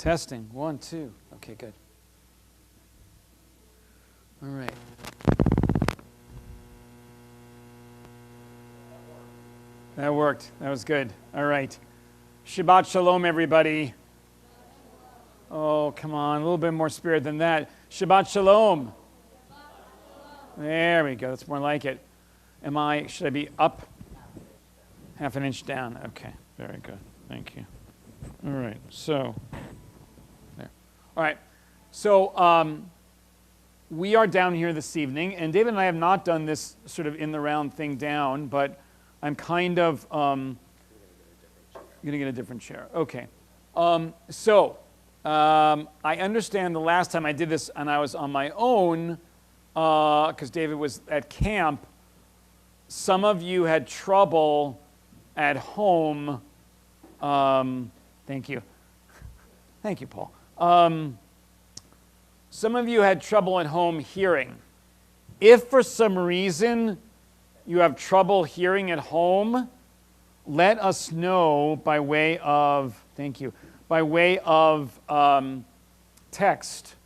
Testing. 1, 2. Okay, good. All right. That worked. That was good. All right. Shabbat shalom, everybody. Oh, come on. A little bit more spirit than that. Shabbat shalom. There we go. That's more like it. Should I be up? Half an inch down. Okay. Very good. Thank you. All right. So, there. All right. So, we are down here this evening, and David and I have not done this sort of in the round thing down, but I'm kind of going to get a different chair. Okay. I understand the last time I did this and I was on my own, because David was at camp, some of you had trouble at home. Thank you. Thank you, Paul. Some of you had trouble at home hearing. If for some reason you have trouble hearing at home, let us know by way of, thank you, by way of text.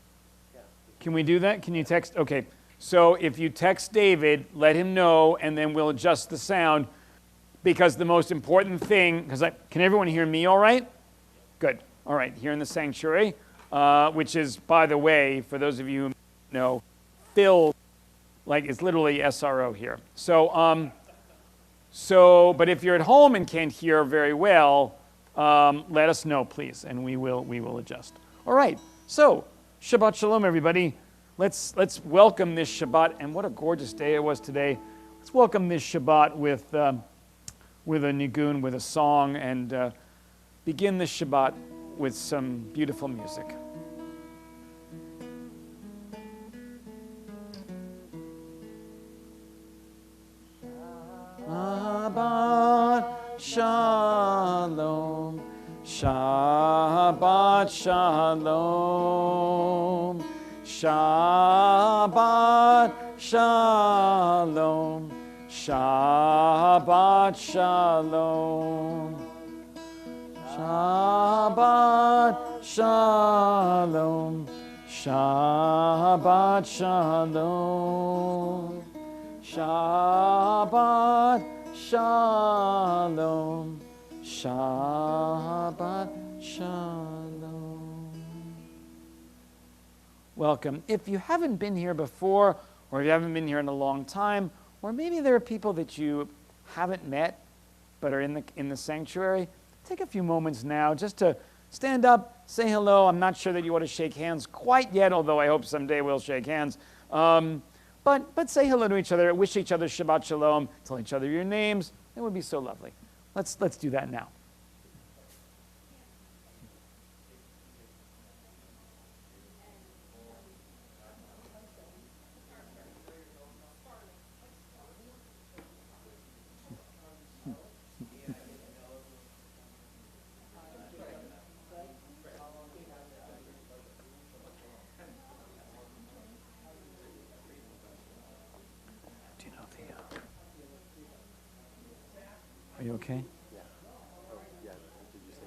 Can we do that? Can you text? Okay. So if you text David, let him know, and then we'll adjust the sound. Because the most important thing, can everyone hear me all right? Good. All right. Here in the sanctuary, which is, by the way, for those of you who know, filled, like it's literally SRO here. So, but if you're at home and can't hear very well, let us know, please, and we will adjust. All right. So, Shabbat Shalom, everybody. Let's welcome this Shabbat, and what a gorgeous day it was today. Let's welcome this Shabbat with a nigun, with a song, and begin this Shabbat with some beautiful music. Shabbat Shalom, Shabbat Shalom, Shabbat Shalom, Shabbat Shalom, Shabbat Shalom, Shabbat Shalom, Shabbat Shalom, Shabbat Shalom. Welcome. If you haven't been here before, or if you haven't been here in a long time, or maybe there are people that you haven't met but are in the sanctuary, take a few moments now just to stand up, say hello. I'm not sure that you want to shake hands quite yet, although I hope someday we'll shake hands. But say hello to each other, wish each other Shabbat Shalom, tell each other your names. It would be so lovely. Let's do that now. Are you okay? Yeah. Oh, yeah. Did you say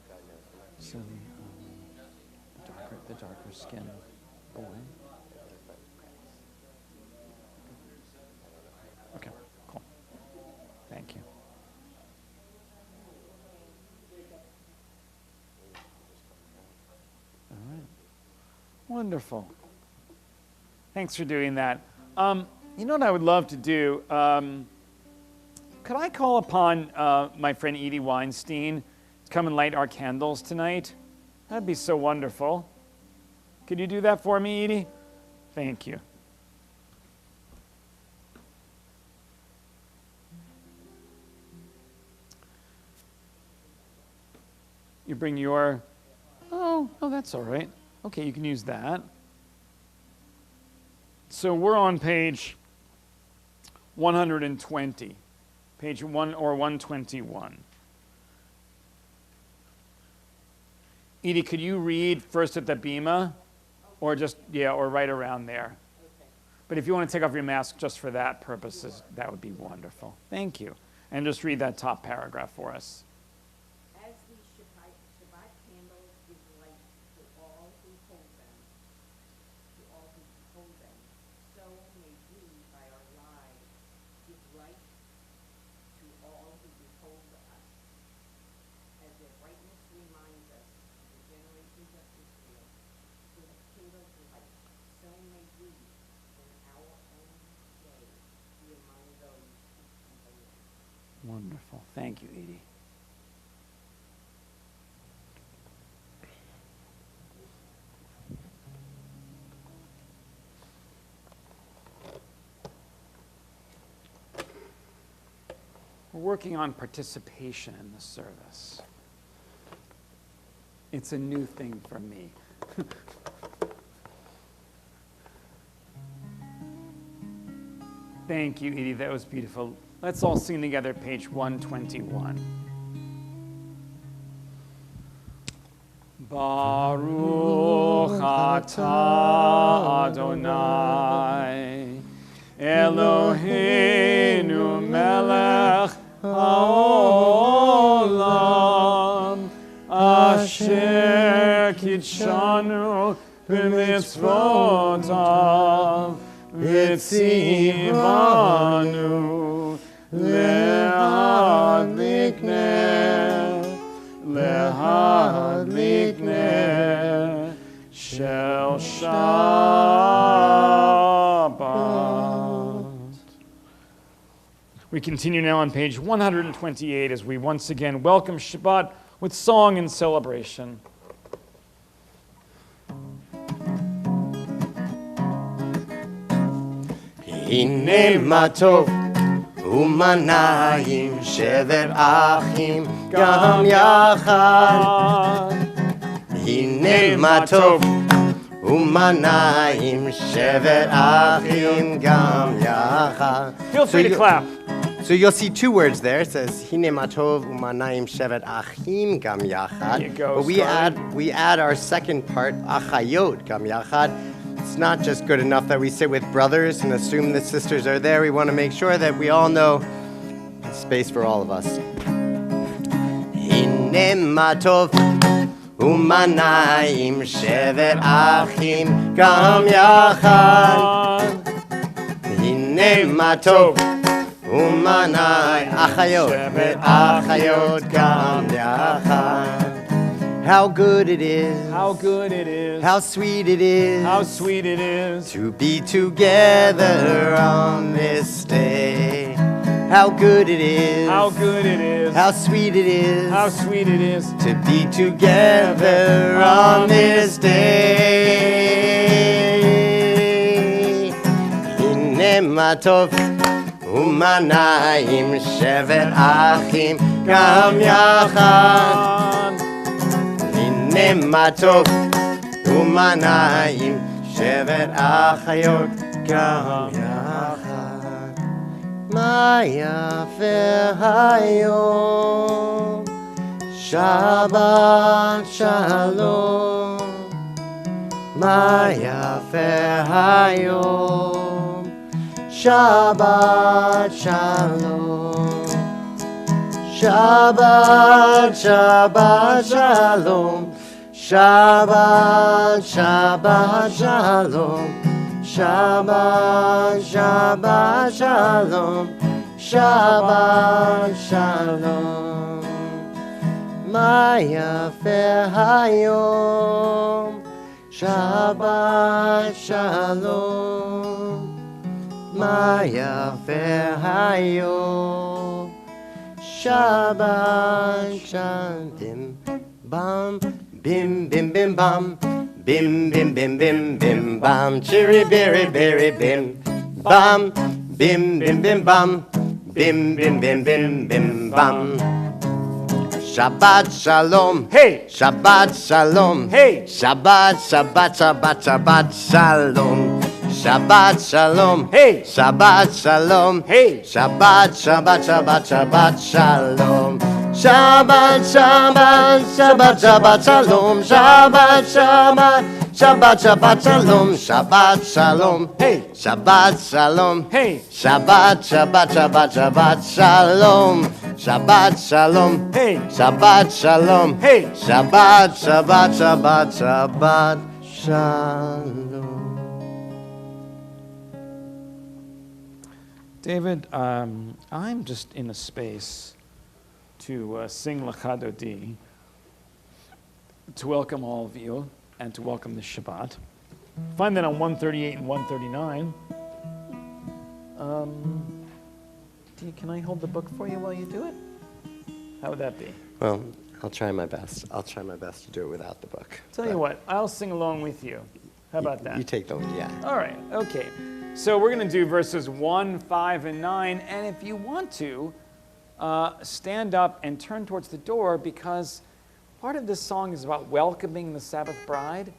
diagnosed? So the darker skin boy. Okay, cool. Thank you. All right. Wonderful. Thanks for doing that. You know what I would love to do? Could I call upon my friend Edie Weinstein to come and light our candles tonight? That'd be so wonderful. Could you do that for me, Edie? Thank you. You bring your... Oh, that's all right. Okay, you can use that. So we're on page 120. Page 1 or 121. Edie, could you read first at the bima? Or just, or right around there. Okay. But if you want to take off your mask just for that purposes, that would be wonderful. Thank you. And just read that top paragraph for us. As the Shabbat candles give may we, by our lives, give light to all who behold us, as their brightness reminds us of the generations of Israel who have kindled light. So may we, in our own day, be among those who kindle light. Wonderful. Thank you, Edie. We're working on participation in the service. It's a new thing for me. Thank you, Edie. That was beautiful. Let's all sing together page 121. Baruch atah Adonai Eloheinu melech haolam asher kitshanu b'mitzvotav v'tzivanu lehadlikneh shel Shabbat. We continue now on page 128 as we once again welcome Shabbat with song and celebration. הנה מה טוב ומה נעים שבר אחים גם יחד. הנה מה טוב ומה נעים שבר אחים גם יחד. Feel free to clap. So you'll see two words there. It says hine ma tov u'manayim shevet achim gam yachad. There you go, But we add our second part, achayot gam yachad. It's not just good enough that we sit with brothers and assume the sisters are there. We want to make sure that we all know there's space for all of us. Hine ma tov u'manayim shevet achim gam yachad. Hine ma tov Umanai achayot, achayot gam yachad. How good it is, How good it is, how sweet it is, how sweet it is to be together on this day. How good it is, how good it is, how sweet it is, how sweet it is to be together on this day. Hine ma tov umanayim shevet achim gam yachad. Hine ma tov umanayim shevet achayot gam yachad. Ma yafe hayom Shabbat shalom. Ma yafe hayom Shabbat shalom, Shabbat, Shabbat shalom, Shabbat, Shabbat shalom, Shabbat, Shabbat shalom, Shabbat shalom. Ma yafe hayom, Shabbat shalom. Ma yafe hayom Shabbat shalom. Bam, bim, bim, bim, bam, bim, bim, bim, bim, bim, bam, chiri, berry, berry, bim, bam, bim, bim, bim, bam, bim, bim, bim, bim, bim, bam. Shabbat shalom, Hey! Shabbat shalom, Hey! Shabbat, Shabbat, Shabbat, Shabbat shalom. Shabbat shalom, Hey! Shabbat shalom, Hey! Shabbat, Shabbat, Shabbat, Shabbat shalom. Shabbat, Shabbat, Shabbat, Shabbat shalom. Shabbat, Shabbat, Shabbat, Shabbat shalom. Shabbat shalom, Hey! Shabbat shalom, Hey! Shabbat, Shabbat, Shabbat, Shabbat shalom. Shabbat shalom, Hey! Shabbat shalom, Hey! Shabbat, Shabbat, Shabbat, Shabbat shalom. David, I'm just in a space to sing Lecha Dodi, to welcome all of you, and to welcome the Shabbat. Find that on 138 and 139. Can I hold the book for you while you do it? How would that be? Well, I'll try my best. I'll try my best to do it without the book. Tell you what, I'll sing along with you. How about that? You take the one, yeah. All right, okay. So we're going to do verses 1, 5, and 9. And if you want to, stand up and turn towards the door, because part of this song is about welcoming the Sabbath bride.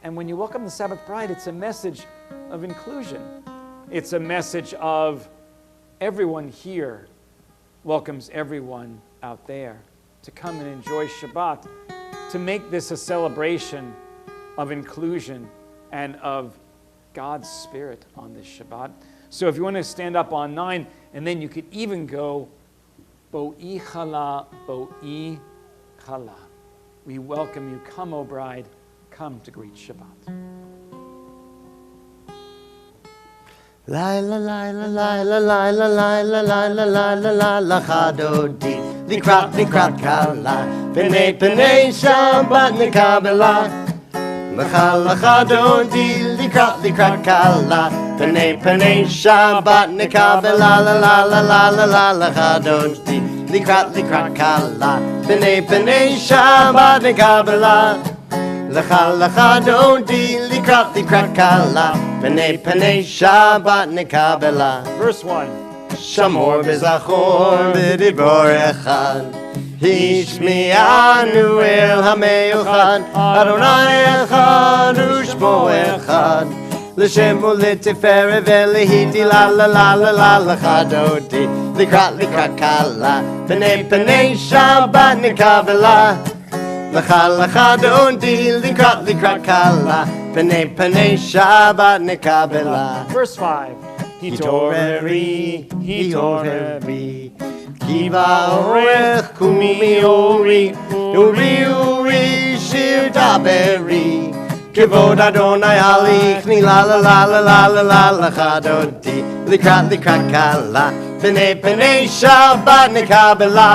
And when you welcome the Sabbath bride, it's a message of inclusion. It's a message of everyone here welcomes everyone out there to come and enjoy Shabbat, to make this a celebration of inclusion and of God's Spirit on this Shabbat. So if you want to stand up on 9, and then you could even go, Bo'i chala, Bo'i chala. We welcome you. Come, O bride, come to greet Shabbat. Laila, laila, laila, laila, laila, laila, laila, laila, chadodi, likrat kala, pene, pene, Shabbat, nekabela. Lecha, chadodi, likrat kala, pene, pene, Shabbat, nekabela, la, la, la, la, la, la, la, chadodi, likrat kala, pene, pene, Shabbat, nekabela. Lecha dodi likrat kala Pene Shabbat nekabela. Verse 1. Shamor bezachor b'dibor echad Hishmi'anu el hameuchad Adonai echad u'shmo echad L'shem u'letiferet ve'lehiti la la la la la lecha dodi likrat kala Pene Shabbat nekabela. Lecha dodi likrat kala Pene Shabbat nekabela. Verse 5. Hitoreri Kiva orech kumi ori Uri shir daberi Kivod Adonai alichni la la la la la la la Lecha dodi likrat kala Pene Shabbat nekabela.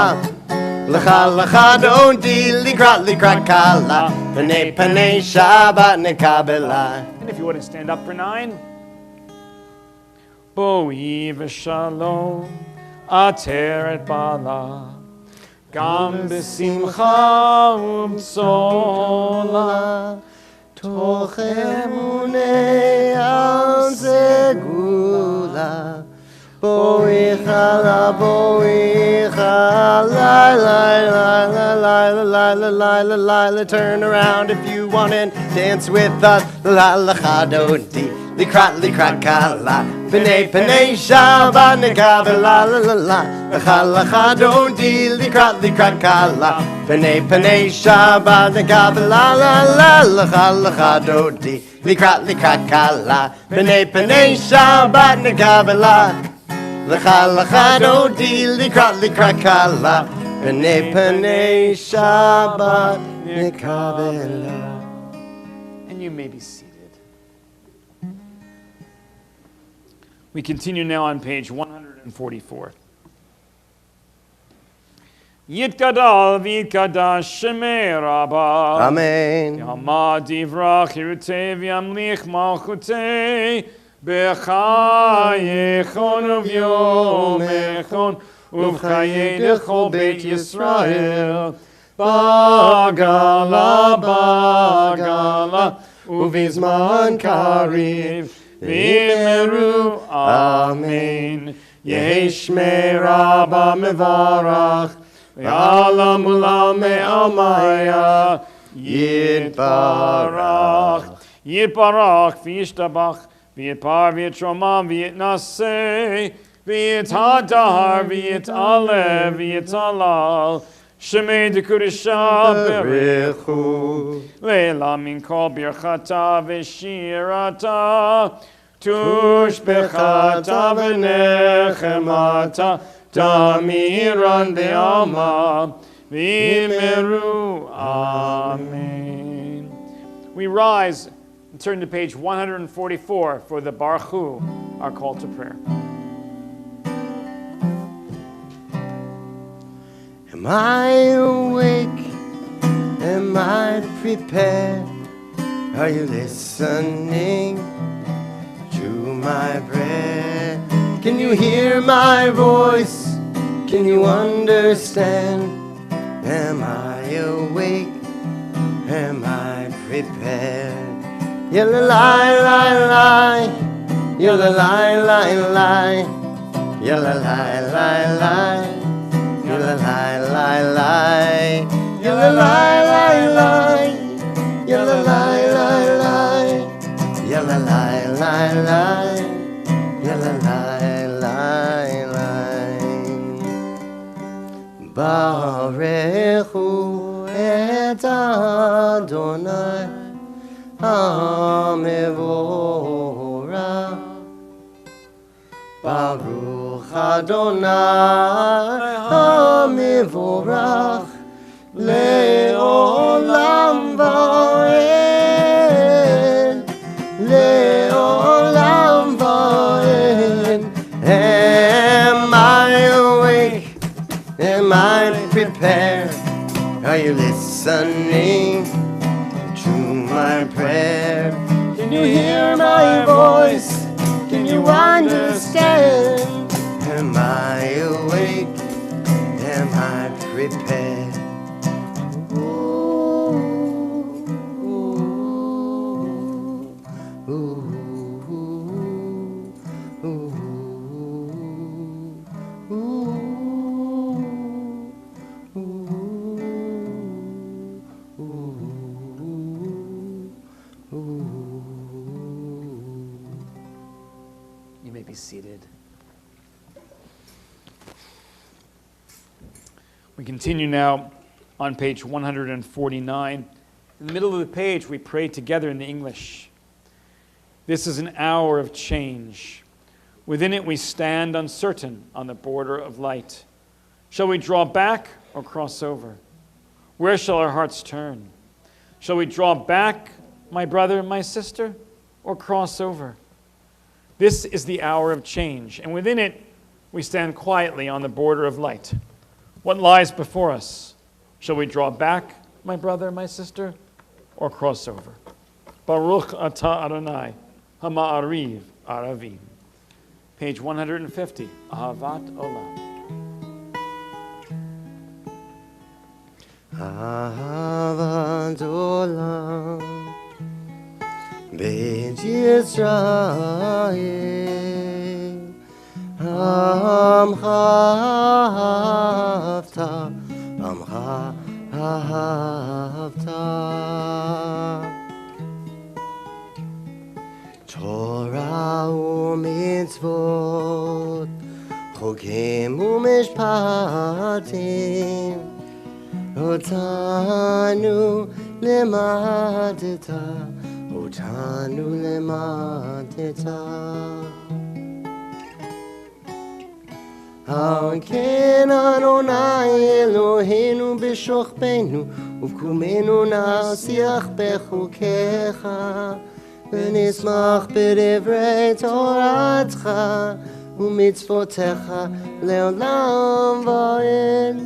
Lecha dodi likrat kala Pene Shabbat nekabela. And if you want to stand up for 9. Bo'i v'shalom ateret bala Gam b'simcha u'b'tzola Toch emunei al zegula Bo'i chala la turn around if you want and dance with us. Lecha dodi likrat kala Pene Shabbat nekabela. Lecha dodi likrat kala Pene Shabbat nekabela. Lecha dodi likrat kala Pene Shabbat nekabela. Lecha dodi likrat kala Pene Shabbat nekabela. And you may be seated. We continue now on page 144. Yitkadal v'yitkadash shemei Rabbah. Amen. Yamad divrach yirutei v'yamlich malchutei b'chayechon uv'yomechon uv'chayei lechol beit Yisrael bagala uvizman kariv v'meru amen. Yehi shmei Rabbah mevarach v'ala mula me'almaya yitbarach v'yishtabach v'yitpar v'yitromam v'yitnaseh v'yithadar v'yitaleh v'yitalal Shemei dekudesha berichu leila min kol birchata v'shirata tushbechata v'nechemata damiran be'alma v'meru amen. We rise and turn to page 144 for the Baruch Hu, our call to prayer. Am I awake? Am I prepared? Are you listening to my prayer? Can you hear my voice? Can you understand? Am I awake? Am I prepared? Yalla lie lie lie, yalla lie lie lie, yalla lie lie lie, yalla lie lie lie, yalla lie lie lie, yalla lie lie lie, yalla lie lie lie, yalla lie lie lie. Barechu et Adonai HaMevorach. Baruch Adonai HaMevorach Le'olam va'ed, Le'olam va'ed. Am I awake? Am I prepared? Are you listening to my prayer? Can you hear my voice? Can you understand? Am I awake? Am I prepared? Ooh, ooh, ooh, ooh, You may be seated. We continue now on page 149. In the middle of the page, we pray together in the English. This is an hour of change. Within it, we stand uncertain on the border of light. Shall we draw back or cross over? Where shall our hearts turn? Shall we draw back, my brother and my sister, or cross over? This is the hour of change, and within it, we stand quietly on the border of light. What lies before us? Shall we draw back, my brother, my sister, or cross over? Baruch atah Adonai, hama'ariv aravim. Page 150, Ahavat Olam. Ahavat Olam Beit Yisrael Amcha ahavta, Amcha ahavta. Torah u'mitzvot, chokim u'mishpatim, otanu lemadeta, otanu lemadeta. Al ken Adonai Eloheinu b'shochbenu, uvkumenu nasiach bechukecha, ונשמח בדברי תורתך ומצוותיך לעולם ועד.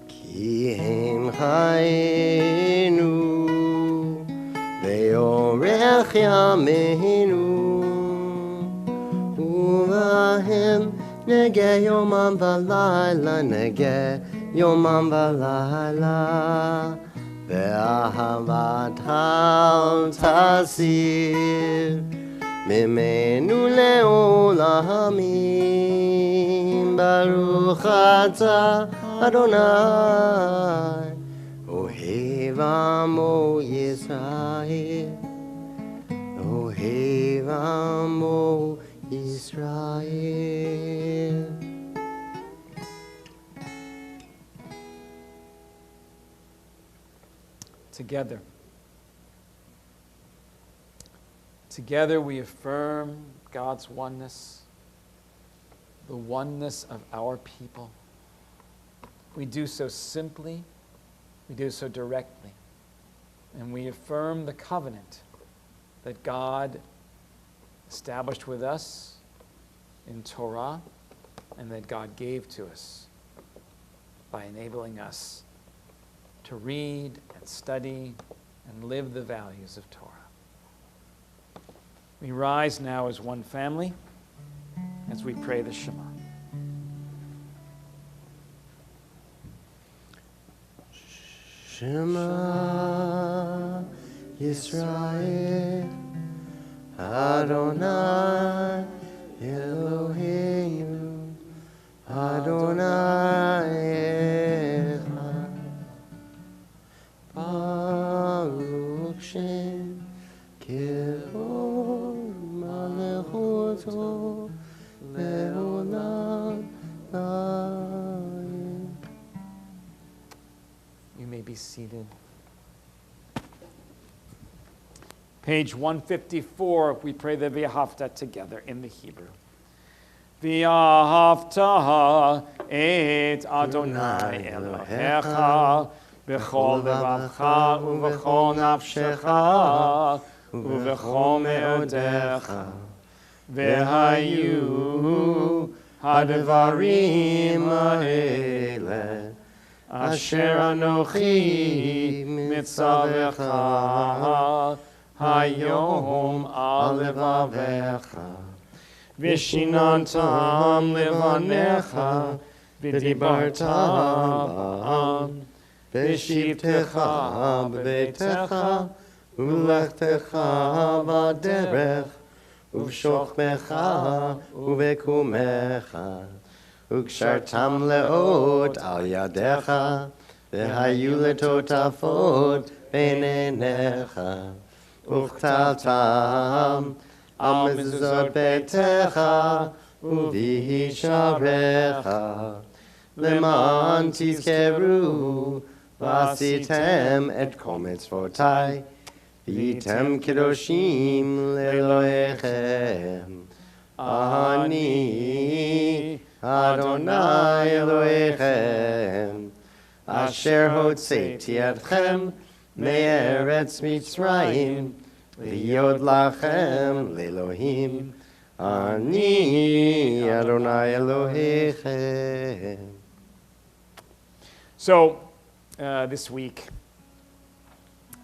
כי הם חיינו ואורך ימינו, ובהם נגה יומם ולילה, נגה יומם ולילה. באהבת אל תסיר ממנו לעולמים. ברוך אתה אדוני אוהב עמו ישראל, אוהב עמו ישראל. Together. Together we affirm God's oneness, the oneness of our people. We do so simply, we do so directly, and we affirm the covenant that God established with us in Torah and that God gave to us by enabling us to read and study and live the values of Torah. We rise now as one family as we pray the Shema. Shema Yisrael Adonai Eloheinu Adonai Echad Baruch Shem Kivod Malechuto Leolam Laim. You may be seated. Page 154, we pray the V'ahavta together in the Hebrew. V'ahavta et Adonai Elohecha b'chol levavcha u'v'chol nafshecha u'v'chol me'odecha v'hayu hadvarim ha'ele asher anochi mitzavecha hayom al levavecha vishinantam levanecha v'dibartam ba'am v'shivtecha b'beitecha u'lechtecha b'derech u'v'shochmecha u'v'kumecha u'kshartam le'ot al yadecha v'hayu letotafot b'neinecha u'chtaltam al mezuzot beitecha u'v'hisharecha leman tizkeru v'asitem et kol mitzvotai v'yitem kedoshim le'elohechem ani Adonai Elohechem asher hotzeti etchem me'eretz Mitzrayim liyod lachem le'elohim ani Adonai Elohechem. So, this week,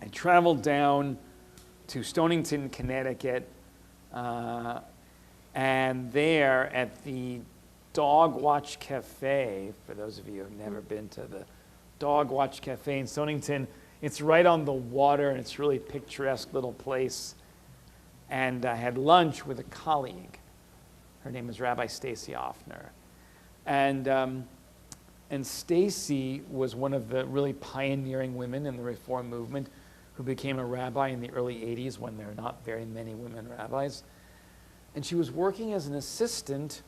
I traveled down to Stonington, Connecticut, and there at the Dog Watch Cafe, for those of you who have never been to the Dog Watch Cafe in Stonington, it's right on the water, and it's a really picturesque little place. And I had lunch with a colleague. Her name is Rabbi Stacy Offner. And Stacy was one of the really pioneering women in the Reform movement who became a rabbi in the early 80s when there were not very many women rabbis. And she was working as an assistant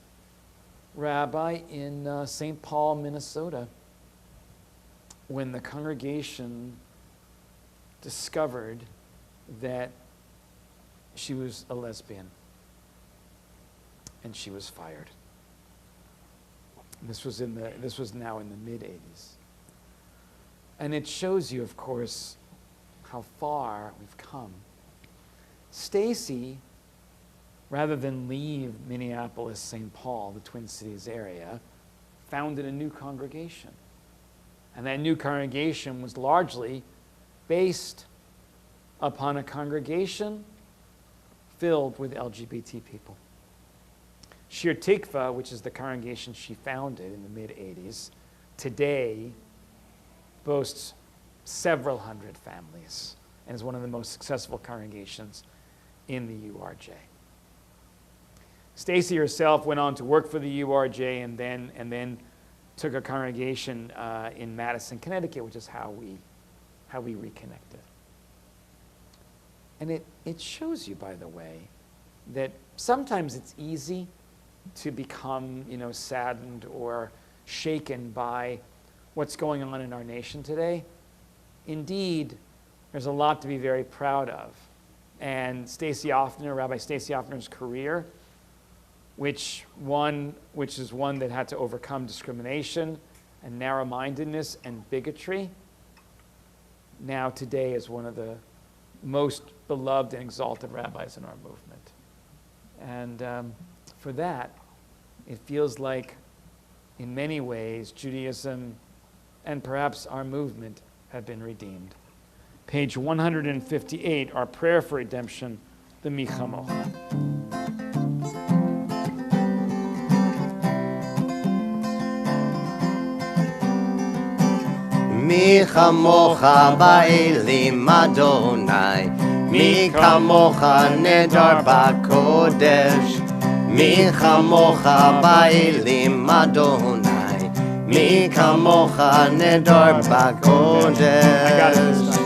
rabbi in St. Paul, Minnesota, when the congregation discovered that she was a lesbian, and she was fired. This was now in the mid-'80s. And it shows you, of course, how far we've come. Stacy, rather than leave Minneapolis, St. Paul, the Twin Cities area, founded a new congregation. And that new congregation was largely based upon a congregation filled with LGBT people. Shir Tikva, which is the congregation she founded in the mid-'80s, today boasts several hundred families and is one of the most successful congregations in the URJ. Stacy herself went on to work for the URJ and then took a congregation in Madison, Connecticut, which is how we reconnected. And it shows you, by the way, that sometimes it's easy to become, saddened or shaken by what's going on in our nation today. Indeed, there's a lot to be very proud of. And Rabbi Stacy Offner's career, which is one that had to overcome discrimination and narrow-mindedness and bigotry, now today is one of the most beloved and exalted rabbis in our movement. And for that, it feels like, in many ways, Judaism and perhaps our movement have been redeemed. Page 158, our prayer for redemption, the Mi Chamocha. Mi chamocha ba'elim Adonai, mi kamocha nedar ba'kodesh, mi chamocha ba'elim Adonai, mi kamocha nedar ba'kodesh. I got it this time.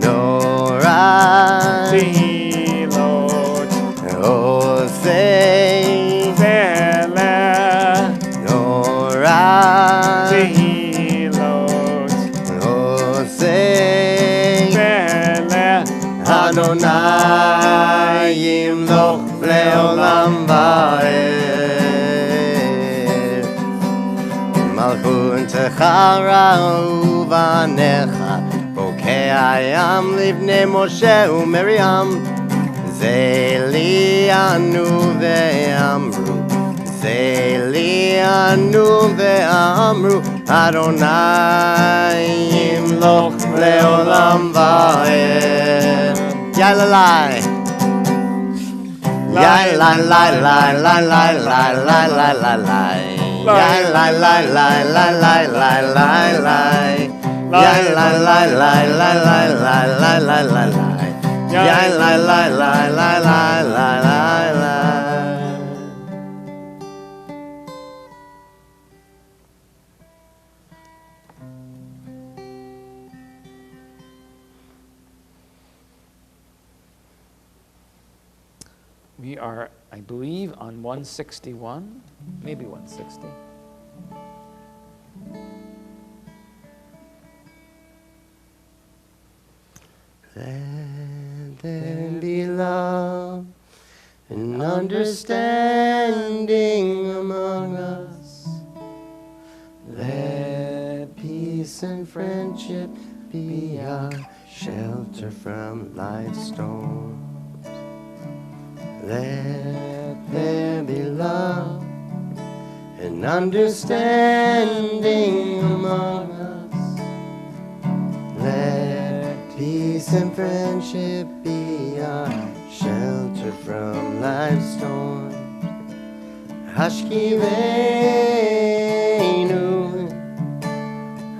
Norai Tehilot, Osei Veleh, Norai Tehilot, Osei Veleh, Adonai yimloch leolam va'ed Malchutecha uvanecha Bokei ayam livnei Moshe uMiriam Zelianu ve'amru Zelianu ve'amru Adonai yimloch leolam va'ed Yalalai Yalalai lai lai lai lai lai lai lai lai lai Yalalai lai lai lai lai lai lai lai Yalalai lai lai lai lai lai lai lai lai Yalalai lai lai lai lai lai lai lai. We are, I believe, on 161, maybe 160. Let there be love and understanding among us. Let peace and friendship be our shelter from life's storms. Let there be love and understanding among us. Let peace and friendship be our shelter from life's storms. Hashkiveinu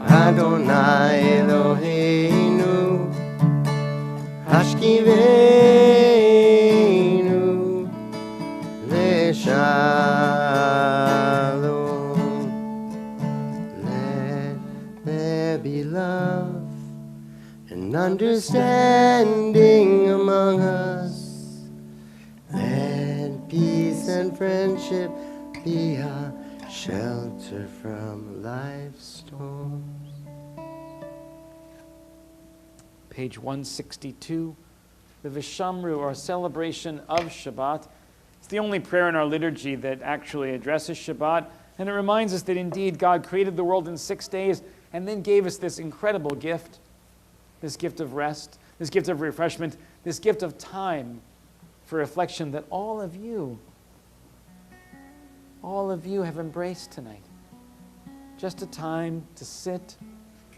Adonai Eloheinu Hashkiveinu Leshalom. Let there be love and understanding among us. Let peace and friendship be our shelter from life's storms. Page 162, the Vishamru, our celebration of Shabbat. It's the only prayer in our liturgy that actually addresses Shabbat, and it reminds us that indeed God created the world in 6 days and then gave us this incredible gift, this gift of rest, this gift of refreshment, this gift of time for reflection that all of you have embraced tonight. Just a time to sit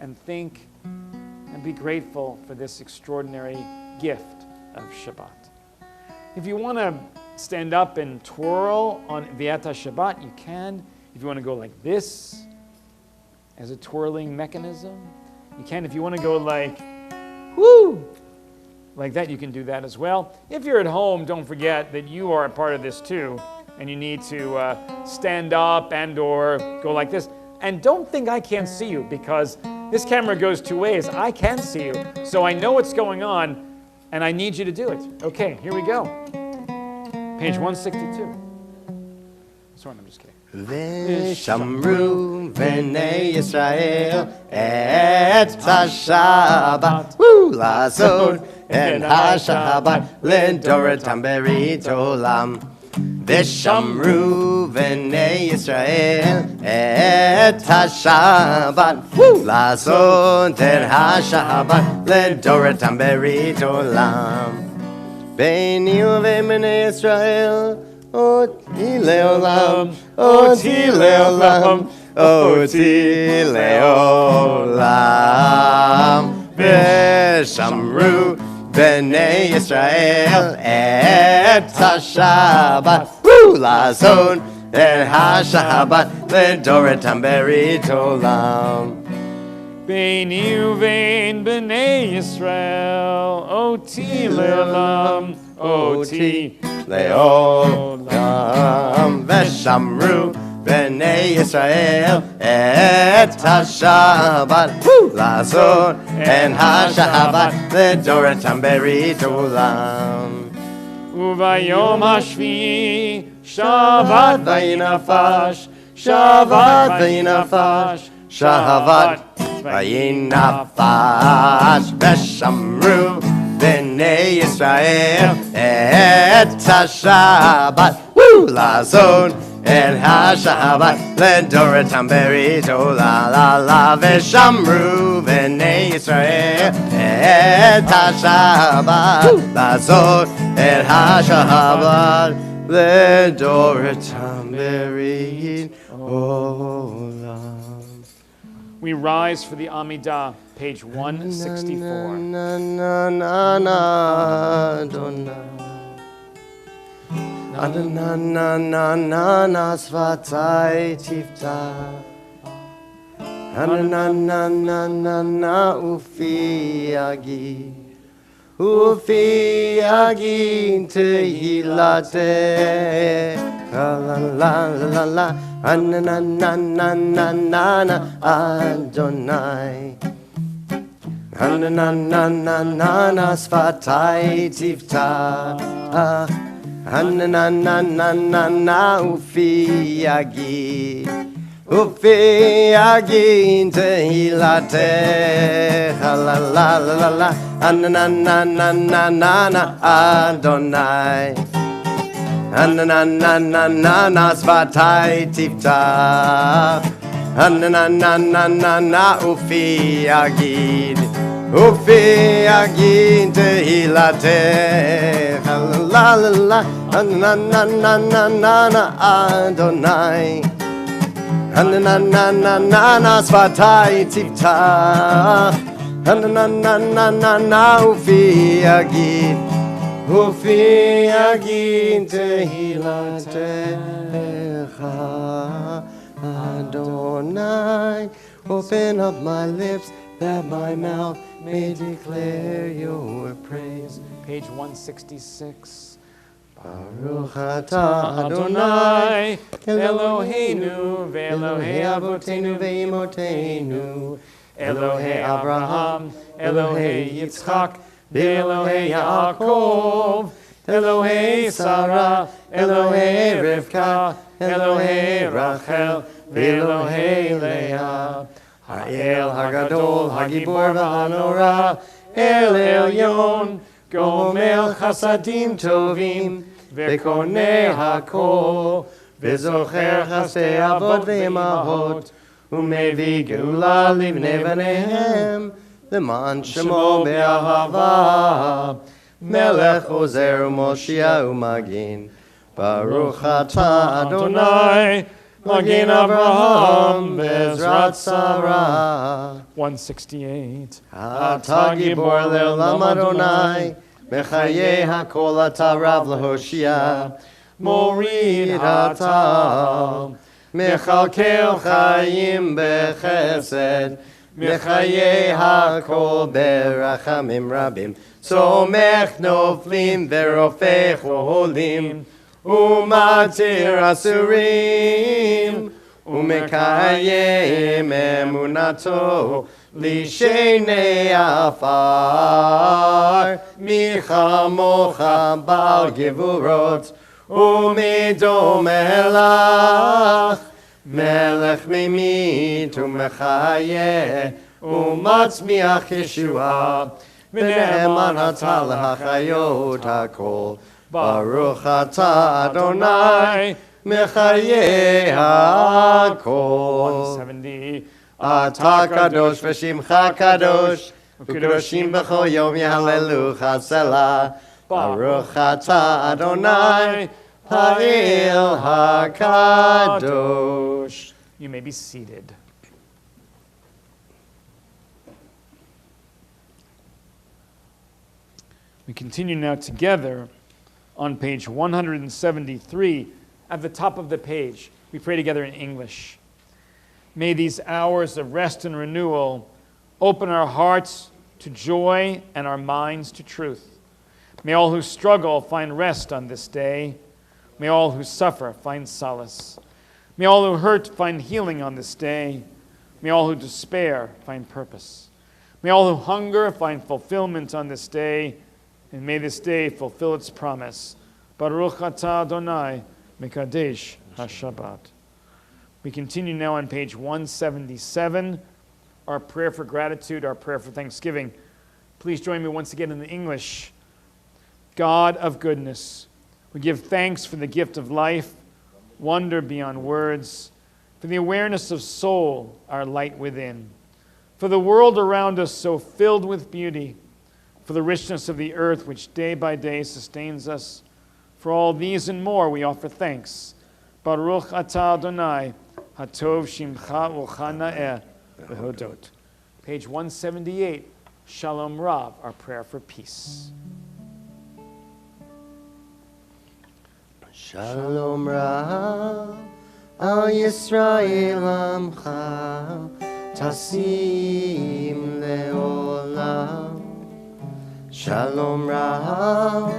and think and be grateful for this extraordinary gift of Shabbat. If you want to stand up and twirl on Viata Shabbat, you can. If you want to go like this as a twirling mechanism, you can. If you want to go like, whoo, like that, you can do that as well. If you're at home, don't forget that you are a part of this too, and you need to stand up and or go like this. And don't think I can't see you, because this camera goes two ways. I can see you, so I know what's going on, and I need you to do it. Okay, here we go. Page 162. Sorry, I'm just kidding. Vishamru v'nei Yisrael et ha-Shabbat Lasod et ha-Shabbat L'doratam berit olam. Vishamru v'nei Yisrael et ha-Shabbat Lasod et ha-Shabbat L'doratam berit olam. Beini u'v'bnei Yisrael Oti leolam, Oti leolam, oti leolam. V'shamru b'nei Yisrael et ha-Shabbat lazon et ha-Shabbat ledoretam berit olam. Beini uvein b'nei Yisrael, oti leolam, oti leolam. V'shamru b'nei Yisrael et ha-Shabbat lazon et ha-Shabbat ledoretam berit olam. Uvayom hashvi, Shabbat vayinafash, Shabbat v'yinafash, Shabbat v'yinafash. V'shamru b'nei Yisrael et ha-Shabbat lazon et ha-Shabbat ledoretam berit olam. V'shamru b'nei Yisrael et ha-Shabbat lazon et ha-Shabbat ledoretam berit olam. We rise for the Amidah, page 164. Na na na na Adonai. Na na na na na svatai tiftach. Na na na na na na ufi agi. Ufi agi tehilate. La la la la la. Na na na na na na na Adonai. Na na na na na na svatai tiftach. Na na na na na na ufi agi. Ufi agi tehilate. La la la la la. Na na na na na na na Adonai. Na na na na na na svatai tiftach. Na na na na na na ufi agid. Ufi agid tehilate. La la la. Na na na na na na Adonai. Na na na na na na svatai tiftach. Na na na na na ufi agid. Ufi agin tehilatecha, Adonai. Open up my lips that my mouth may declare your praise. Page 166. Baruch atah Adonai, Eloheinu, ve'Elohei avotenu ve'imotenu, Elohei Abraham, Elohei Yitzchak, Elohei Yaakov, Elohei Sarah, Elohei Rivka, Elohei Rachel, Elohei Leah. Ha'el Hagadol, Hagibor v'Hanora, El Elyon, Gomel Chasadim Tovim, V'konei Hakol, V'zocher Chasdei Avot V'imahot, U'mevi Geula Livnei V'neihem, L'man Shemo Be'ahava, Melech Ozer U'Moshia U'Magin, Baruch atah Adonai, Magin Avraham, Bezrat Sarah. 168. Atah Gibor Le'olam Adonai, Mechayeh HaKol atah Rav L'Hoshia, Morid atah, Mechalkel Chayim Bechesed, Mechayeh HaKol Berachamim Rabim, Somech Noflim Verofech Oholim, Umatir Asurim, Umekayem Emunato, Lishenei Afar, Michamocha Bal Gevurot, Umidom Melach, Melech Mimit Umechayeh, Umatzmiach Yeshua, V'ne'eman atah l'hachayot hakol, Baruch atah Adonai, Mechayeh hakol. 170. Atah kadosh v'shimcha kadosh, U'kadoshim b'chol yom yehalelucha selah. Baruch atah Adonai, Ha'el hakadosh. You may be seated. We continue now together on page 173. At the top of the page, we pray together in English. May these hours of rest and renewal open our hearts to joy and our minds to truth. May all who struggle find rest on this day. May all who suffer find solace. May all who hurt find healing on this day. May all who despair find purpose. May all who hunger find fulfillment on this day. And may this day fulfill its promise. Baruch atah Adonai mekadesh ha-Shabbat. We continue now on page 177, our prayer for gratitude, our prayer for thanksgiving. Please join me once again in the English. God of goodness, we give thanks for the gift of life, wonder beyond words, for the awareness of soul, our light within, for the world around us so filled with beauty, for the richness of the earth which day by day sustains us. For all these and more we offer thanks. Baruch atah Adonai, hatov shimcha u'cha v'hodot. Page 178, Shalom Rav, our prayer for peace. Shalom Rav al Yisrael amcha tasim leolam. Shalom Rav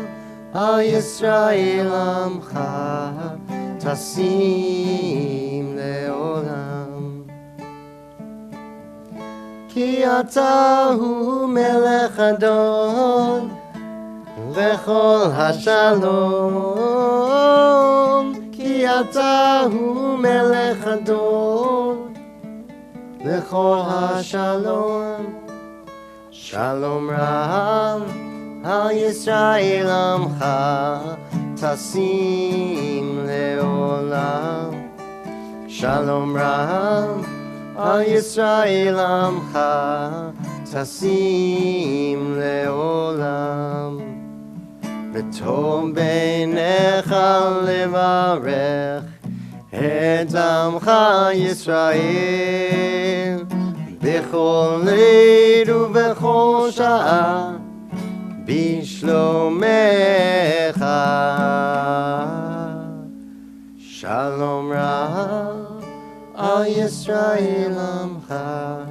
al Yisrael amcha tasim leolam. Ki ata hu melech adon v'chol hashalom. Ki ata hu melech adon v'chol hashalom. Shalom Rav al Yisrael amcha tasim leolam. Shalom Rav al Yisrael amcha tasim leolam. V'tov beinecha levarech et amcha Yisrael b'chol leil u'b'chol sha'ah b'shlomecha. Shalom Rav al Yisrael amcha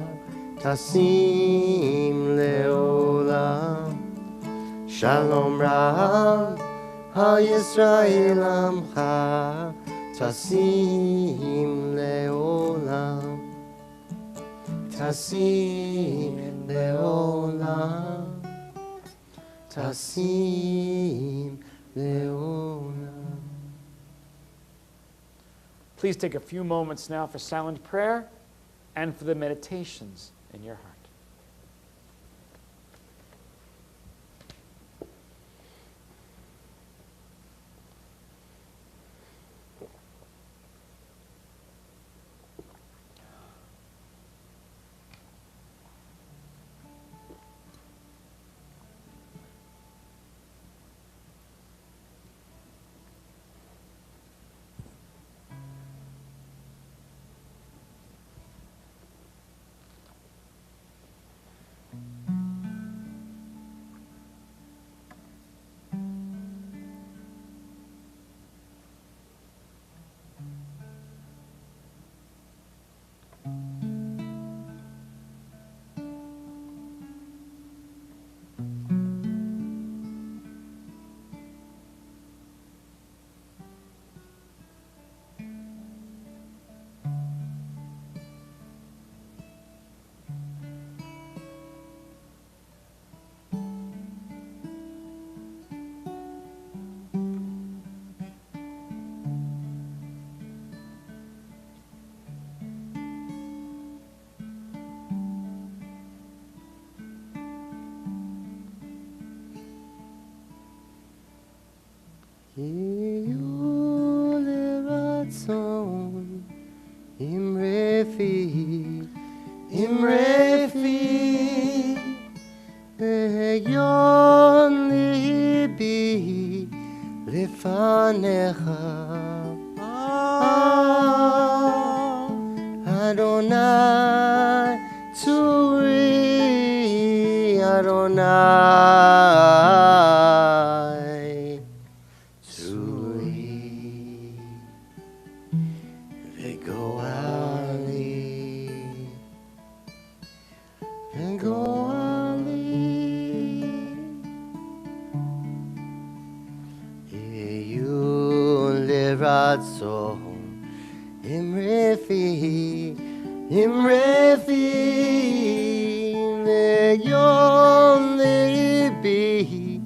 tasim leolam. Shalom Rav al Yisrael amcha tasim leolam. Tasim leolam. Tasim leolam. Please take a few moments now for silent prayer and for the meditations in your heart. Imrefi beyon libi lefanecha Adonai, Tzuri, Adonai, Tzuri, Vegoali, Vegoali, Iyu Liratzo, Imrefi, Imrefi, Ve'yom Libi,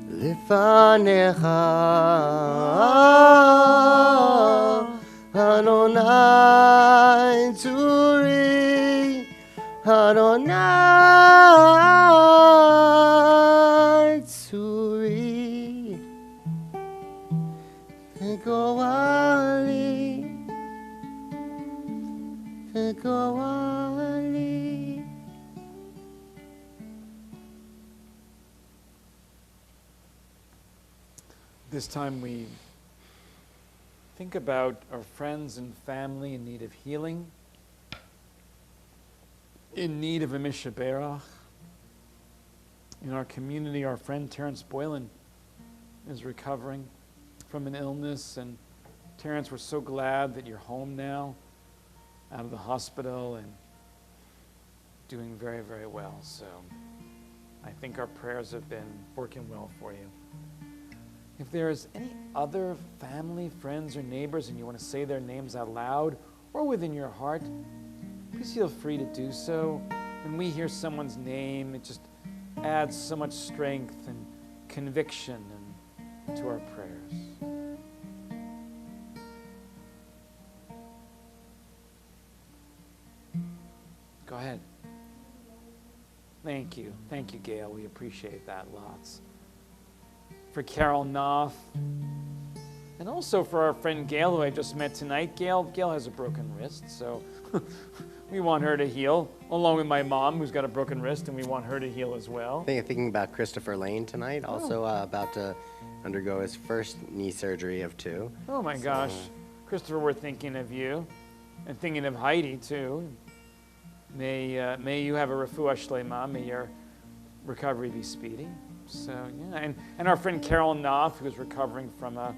Lifanecha, Adonai Tzuri, Adonai Tzuri, Vegoali, Vegoali. This time we think about our friends and family in need of healing, in need of a mishaberach. In our community, our friend Terrence Boylan is recovering from an illness, and Terrence, we're so glad that you're home now, out of the hospital, and doing very, very well. So I think our prayers have been working well for you. If there's any other family, friends, or neighbors, and you want to say their names out loud or within your heart, please feel free to do so. When we hear someone's name, it just adds so much strength and conviction to our prayers. Go ahead. Thank you. Thank you, Gail. We appreciate that lots. For Carol Knopf, and also for our friend Gail, who I just met tonight. Gail has a broken wrist, so we want her to heal, along with my mom, who's got a broken wrist, and we want her to heal as well. Thinking about Christopher Lane tonight, also about to undergo his first knee surgery of 2. Oh my gosh. Christopher, we're thinking of you, and thinking of Heidi too. May you have a refuah shlema, may your recovery be speedy. So yeah, and our friend Carol Knopf, who's recovering from a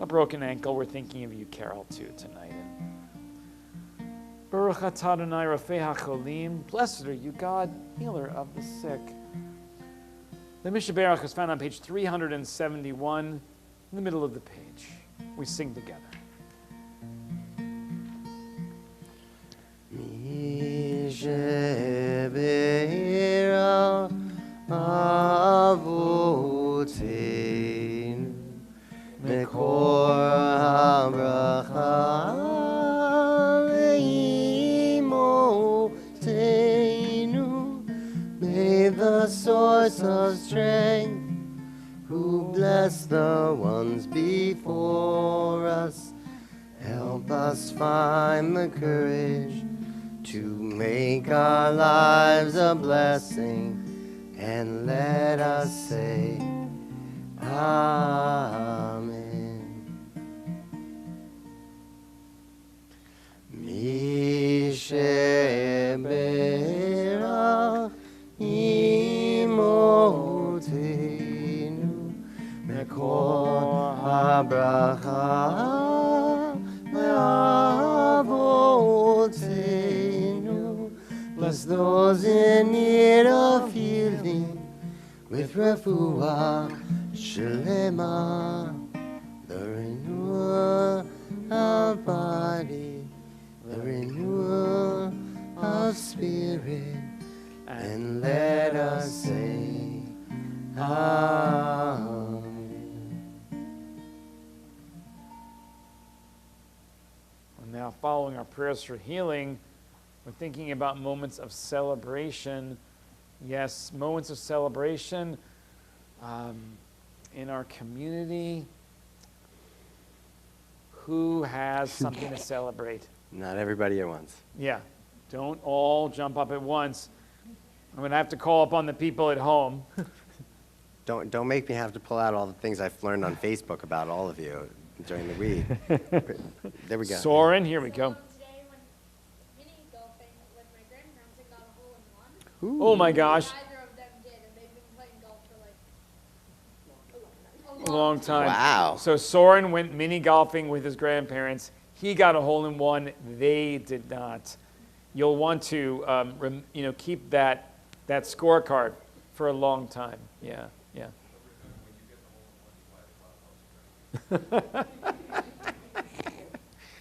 broken ankle, we're thinking of you, Carol, too, tonight. Baruch atah Adonai rafei hacholim. Blessed are you, God, healer of the sick. The Mishaberach is found on page 371, in the middle of the page. We sing together. Mishaberach Avoteinu Mekor habracha Leimoteinu. May the source of strength, who bless the ones before us, help us find the courage to make our lives a blessing. And let us say, Amen. Mishaberach Imoteinu Mekor habracha Leavoteinu. Bless those in need of healing with refuah shlema, the renewal of body, the renewal of spirit, and let us say, Amen. And now, following our prayers for healing, we're thinking about moments of celebration. Yes, moments of celebration in our community. Who has something to celebrate? Not everybody at once. Yeah, don't all jump up at once. I'm going to have to call upon the people at home. Don't make me have to pull out all the things I've learned on Facebook about all of you during the week. There we go. Soren, here we go. Today when Minnie go Oh my gosh, Neither of them did, and they've been playing golf for like a long time. Wow. So Soren went mini golfing with his grandparents. He got a hole in one. They did not. You'll want to, keep that scorecard for a long time. Yeah, yeah.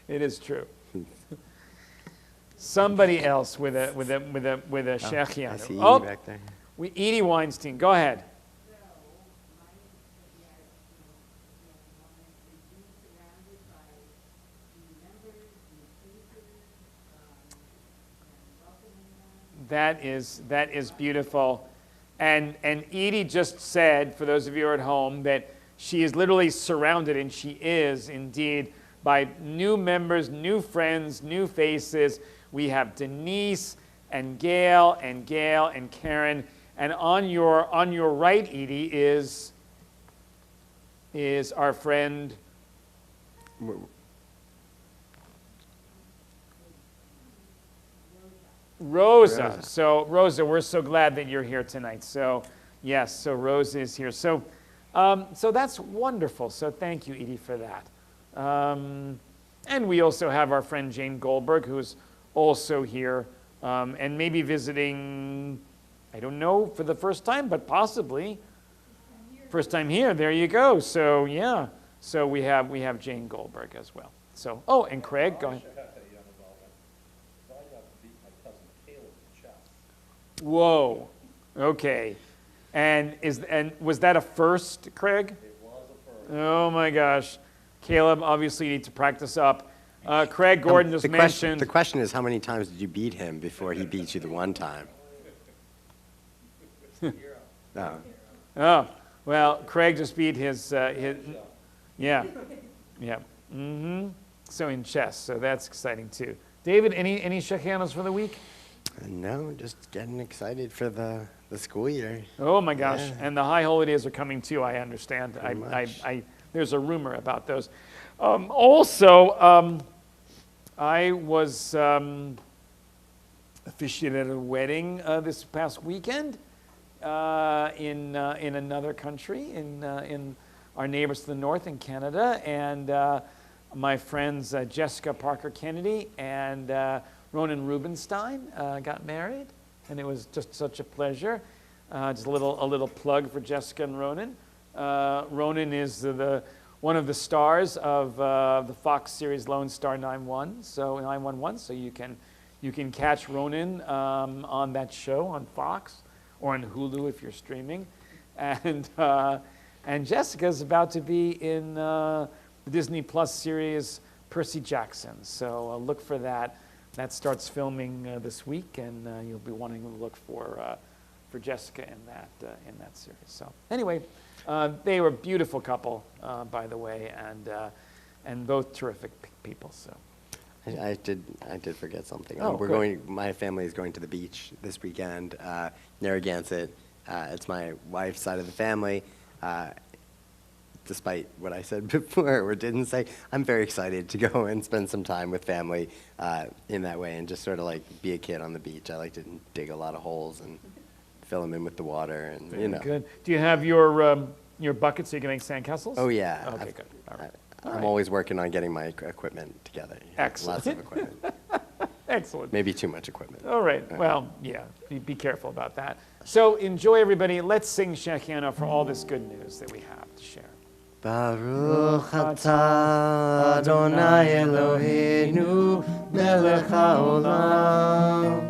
It is true. Somebody else with a I see Shechianu. you Oh, back there. Edie Weinstein. Go ahead. That is beautiful. And Edie just said, for those of you who are at home, that she is literally surrounded, and she is indeed, by new members, new friends, new faces. We have Denise and Gail and Karen. And on your right, Edie, is our friend Rosa. So Rosa, we're so glad that you're here tonight. So yes, so Rosa is here. So that's wonderful. So thank you, Edie, for that. And we also have our friend Jane Goldberg, who's also here, and maybe visiting, I don't know, for the first time, but possibly first time here. There you go. So yeah, so we have Jane Goldberg as well. So and Craig, go ahead. Whoa. Okay. And was that a first, Craig? It was a first. Oh my gosh. Caleb, obviously you need to practice up. Craig Gordon just mentioned. The question is, how many times did you beat him before he beat you the one time? No. Oh, well, Craig just beat his yeah. Mm-hmm. So in chess, so that's exciting too. David, any Shechianos for the week? No, just getting excited for the school year. Oh my gosh, Yeah. and the high holidays are coming too, I understand. There's a rumor about those. Also, I was officiated at a wedding this past weekend in another country, in our neighbors to the north in Canada, and my friends Jessica Parker Kennedy and Ronan Rubenstein got married, and it was just such a pleasure. Just a little plug for Jessica and Ronan. Ronan is one of the stars of the Fox series Lone Star 911. So you can catch Ronan on that show on Fox or on Hulu if you're streaming, and Jessica's about to be in the Disney Plus series Percy Jackson. So look for that. That starts filming this week, and you'll be wanting to look for Jessica in that series. So anyway, they were a beautiful couple, by the way, and both terrific people. So I did forget something. Oh, We're good. going. My family is going to the beach this weekend, Narragansett. It's my wife's side of the family. Despite what I said before or didn't say, I'm very excited to go and spend some time with family in that way and just sort of like be a kid on the beach. I like to dig a lot of holes and fill them in with the water, and you know. Good. Do you have your bucket so you can make sandcastles? Oh yeah. Okay, good. All right. I'm always working on getting my equipment together. Excellent. Lots of equipment. Excellent. Maybe too much equipment. All right. Well, yeah. Be careful about that. So enjoy, everybody. Let's sing Shechianu for all this good news that we have to share. Baruch atah Adonai Eloheinu melech haolam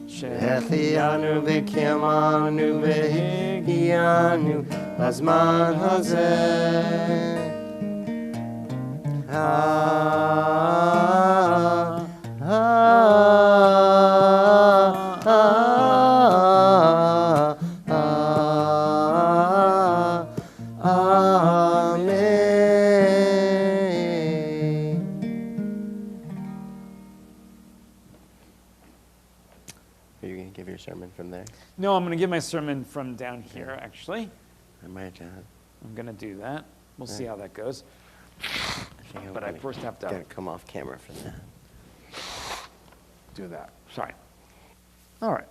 שהחיינו וקיימנו והגיענו לזמן הזה. Are you going to give your sermon from there? No, I'm going to give my sermon from down here, actually. I might have. I'm going to do that. We'll see how that goes. But I first have to come off camera for that. do that. Sorry. All right.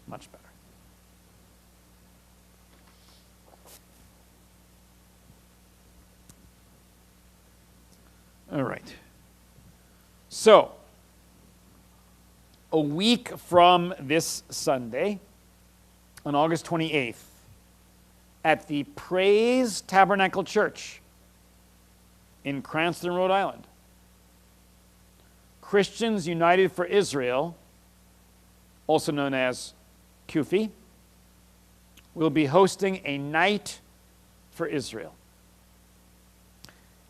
Much better. All right. So, a week from this Sunday, on August 28th, at the Praise Tabernacle Church in Cranston, Rhode Island, Christians United for Israel, also known as CUFI, will be hosting a night for Israel.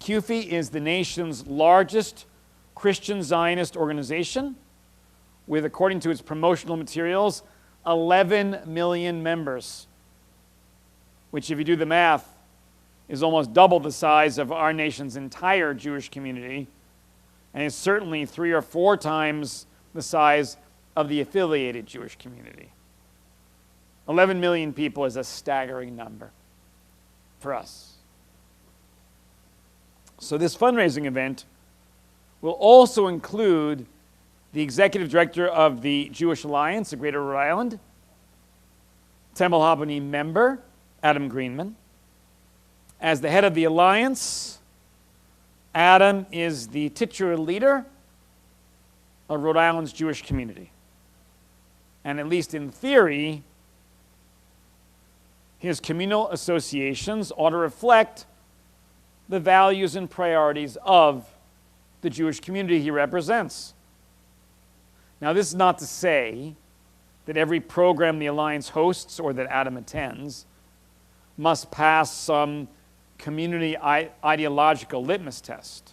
CUFI is the nation's largest Christian Zionist organization with, according to its promotional materials, 11 million members, which, if you do the math, is almost double the size of our nation's entire Jewish community, and is certainly 3 or 4 times the size of the affiliated Jewish community. 11 million people is a staggering number for us. So this fundraising event will also include the executive director of the Jewish Alliance of Greater Rhode Island, Temple Albany member Adam Greenman. As the head of the Alliance, Adam is the titular leader of Rhode Island's Jewish community. And at least in theory, his communal associations ought to reflect the values and priorities of the Jewish community he represents. Now, this is not to say that every program the Alliance hosts or that Adam attends must pass some community ideological litmus test.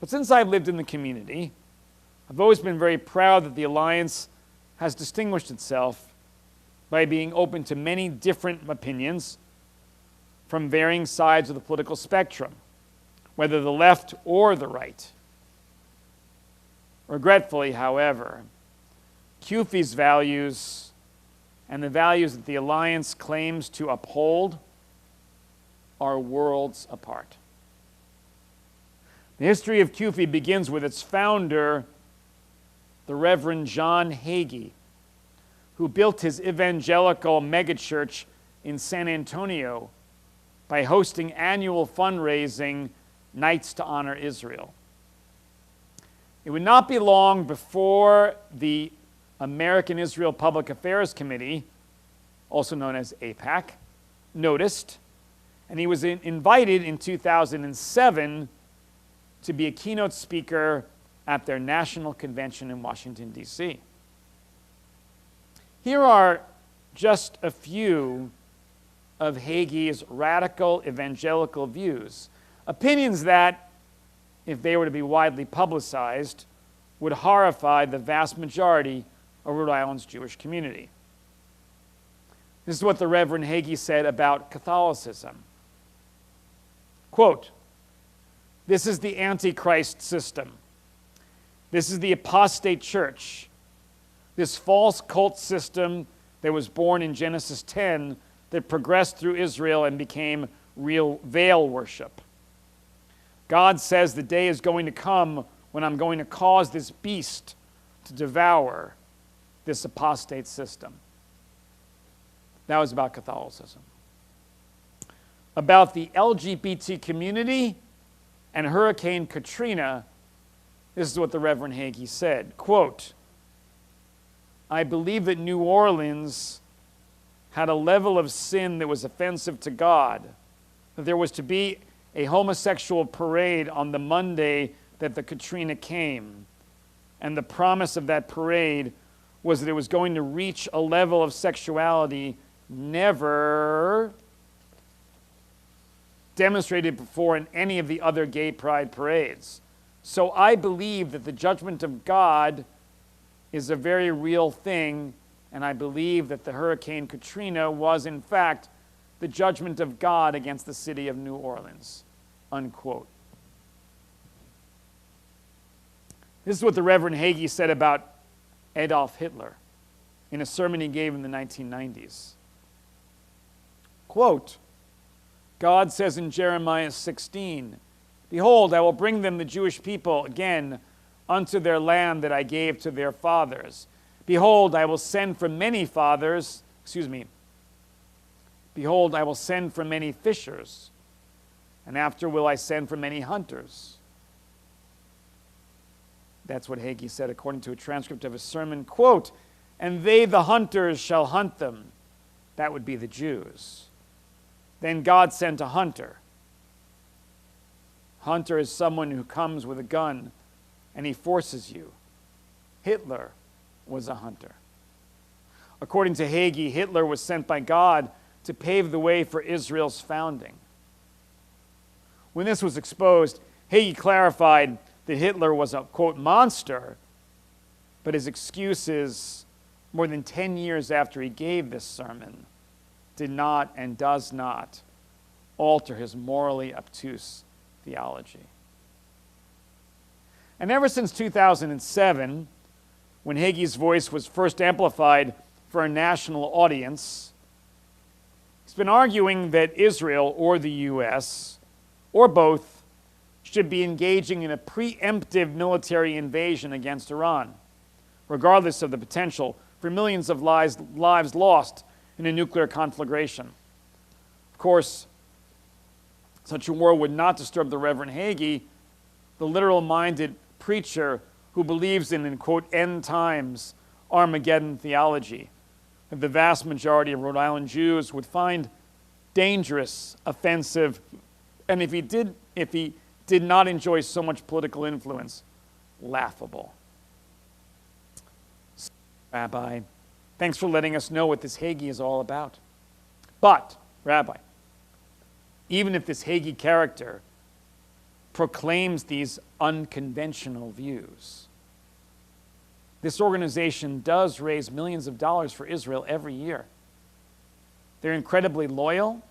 But since I've lived in the community, I've always been very proud that the Alliance has distinguished itself by being open to many different opinions from varying sides of the political spectrum, whether the left or the right. Regretfully, however, CUFI's values and the values that the Alliance claims to uphold are worlds apart. The history of CUFI begins with its founder, the Reverend John Hagee, who built his evangelical megachurch in San Antonio by hosting annual fundraising nights to honor Israel. It would not be long before the American Israel Public Affairs Committee, also known as AIPAC, noticed, and he was invited in 2007 to be a keynote speaker at their national convention in Washington, D.C. Here are just a few of Hagee's radical evangelical views, opinions that, if they were to be widely publicized, would horrify the vast majority of Rhode Island's Jewish community. This is what the Reverend Hagee said about Catholicism. Quote, "This is the Antichrist system. This is the apostate church. This false cult system that was born in Genesis 10 that progressed through Israel and became real veil worship. God says the day is going to come when I'm going to cause this beast to devour this apostate system." That was about Catholicism. About the LGBT community and Hurricane Katrina, this is what the Reverend Hagee said, quote, "I believe that New Orleans had a level of sin that was offensive to God, that there was to be a homosexual parade on the Monday that the Katrina came, and the promise of that parade was that it was going to reach a level of sexuality never demonstrated before in any of the other gay pride parades. So I believe that the judgment of God is a very real thing, and I believe that the Hurricane Katrina was, in fact, the judgment of God against the city of New Orleans," unquote. This is what the Reverend Hagee said about Adolf Hitler in a sermon he gave in the 1990s. Quote, God says in Jeremiah 16, "Behold, I will bring them, the Jewish people, again unto their land that I gave to their fathers. Behold, I will send from many fathers, behold, I will send from many fishers, and after will I send from many hunters. That's what Haggai said according to a transcript of his sermon, quote, and they, the hunters, shall hunt them. That would be the Jews. Then God sent a hunter. Hunter is someone who comes with a gun and he forces you. Hitler was a hunter. According to Haggai, Hitler was sent by God to pave the way for Israel's founding. When this was exposed, Haggai clarified that Hitler was a, quote, monster, but his excuses, more than 10 years after he gave this sermon, did not and does not alter his morally obtuse theology. And ever since 2007, when Haggai's voice was first amplified for a national audience, he's been arguing that Israel or the U.S., or both, should be engaging in a preemptive military invasion against Iran, regardless of the potential for millions of lives lost in a nuclear conflagration. Of course, such a war would not disturb the Reverend Haggai, the literal-minded preacher who believes in quote, end times Armageddon theology, that the vast majority of Rhode Island Jews would find dangerous, offensive, and if he did not enjoy so much political influence, laughable. Rabbi, thanks for letting us know what this Haggai is all about. But, Rabbi, even if this Haggai character proclaims these unconventional views, this organization does raise millions of dollars for Israel every year. They're incredibly loyal,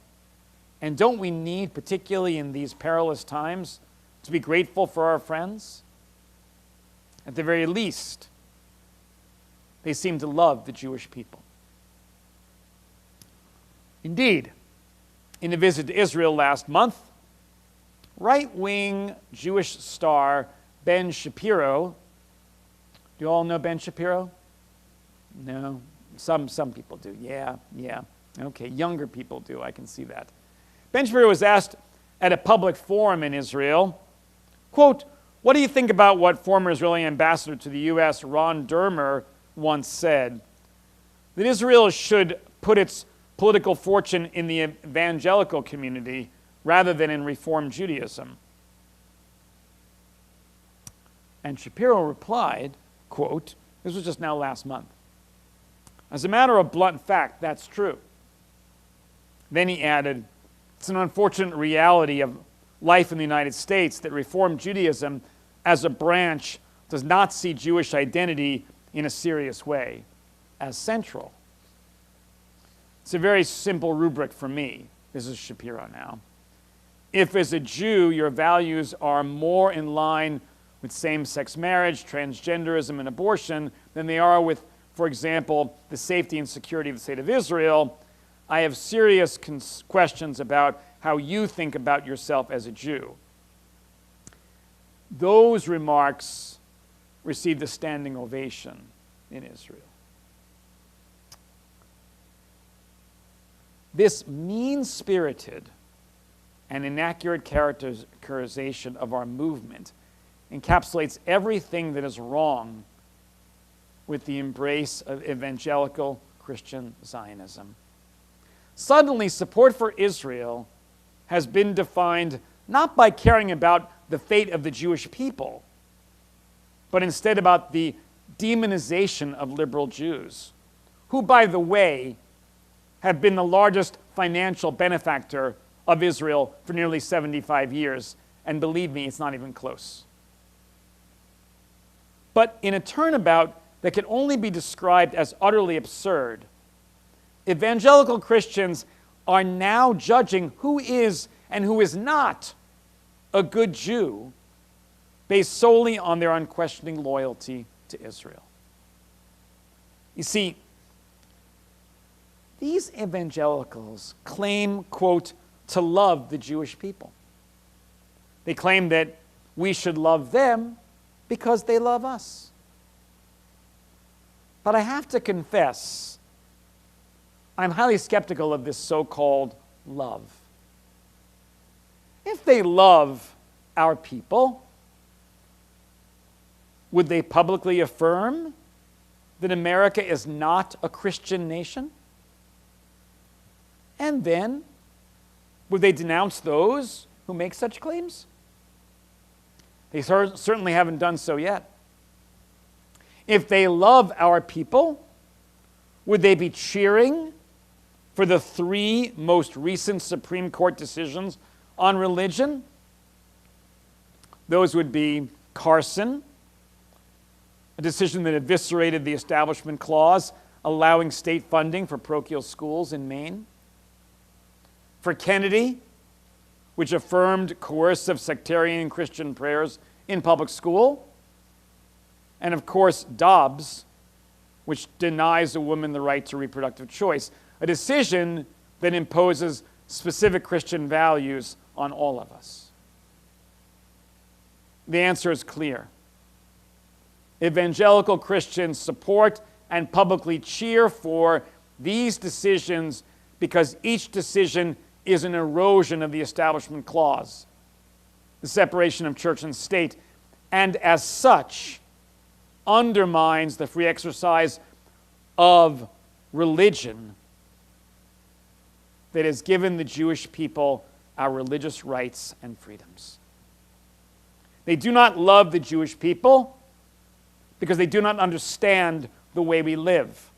and don't we need, particularly in these perilous times, to be grateful for our friends? At the very least, they seem to love the Jewish people. Indeed, in a visit to Israel last month, right-wing Jewish star Ben Shapiro, do you all know Ben Shapiro? No? Some people do. Yeah. Okay, younger people do, I can see that. Ben Shapiro was asked at a public forum in Israel, quote, what do you think about what former Israeli ambassador to the U.S., Ron Dermer, once said? That Israel should put its political fortune in the evangelical community rather than in Reform Judaism. And Shapiro replied, quote, this was just now last month, as a matter of blunt fact, that's true. Then he added, it's an unfortunate reality of life in the United States that Reform Judaism as a branch does not see Jewish identity in a serious way as central. It's a very simple rubric for me. This is Shapiro now. If as a Jew your values are more in line with same-sex marriage, transgenderism, and abortion than they are with, for example, the safety and security of the state of Israel, I have serious questions about how you think about yourself as a Jew. Those remarks received a standing ovation in Israel. This mean-spirited and inaccurate characterization of our movement encapsulates everything that is wrong with the embrace of evangelical Christian Zionism. Suddenly, support for Israel has been defined not by caring about the fate of the Jewish people, but instead about the demonization of liberal Jews, who, by the way, have been the largest financial benefactor of Israel for nearly 75 years, and believe me, it's not even close. But in a turnabout that can only be described as utterly absurd, evangelical Christians are now judging who is and who is not a good Jew based solely on their unquestioning loyalty to Israel. You see, these evangelicals claim, quote, to love the Jewish people. They claim that we should love them because they love us. But I have to confess, I'm highly skeptical of this so-called love. If they love our people, would they publicly affirm that America is not a Christian nation? And then, would they denounce those who make such claims? They certainly haven't done so yet. If they love our people, would they be cheering for the 3 most recent Supreme Court decisions on religion? Those would be Carson, a decision that eviscerated the Establishment Clause, allowing state funding for parochial schools in Maine. For Kennedy, which affirmed coercive sectarian Christian prayers in public school. And of course, Dobbs, which denies a woman the right to reproductive choice, a decision that imposes specific Christian values on all of us. The answer is clear. Evangelical Christians support and publicly cheer for these decisions because each decision is an erosion of the Establishment Clause, the separation of church and state, and as such undermines the free exercise of religion that has given the Jewish people our religious rights and freedoms. They do not love the Jewish people because they do not understand the way we live,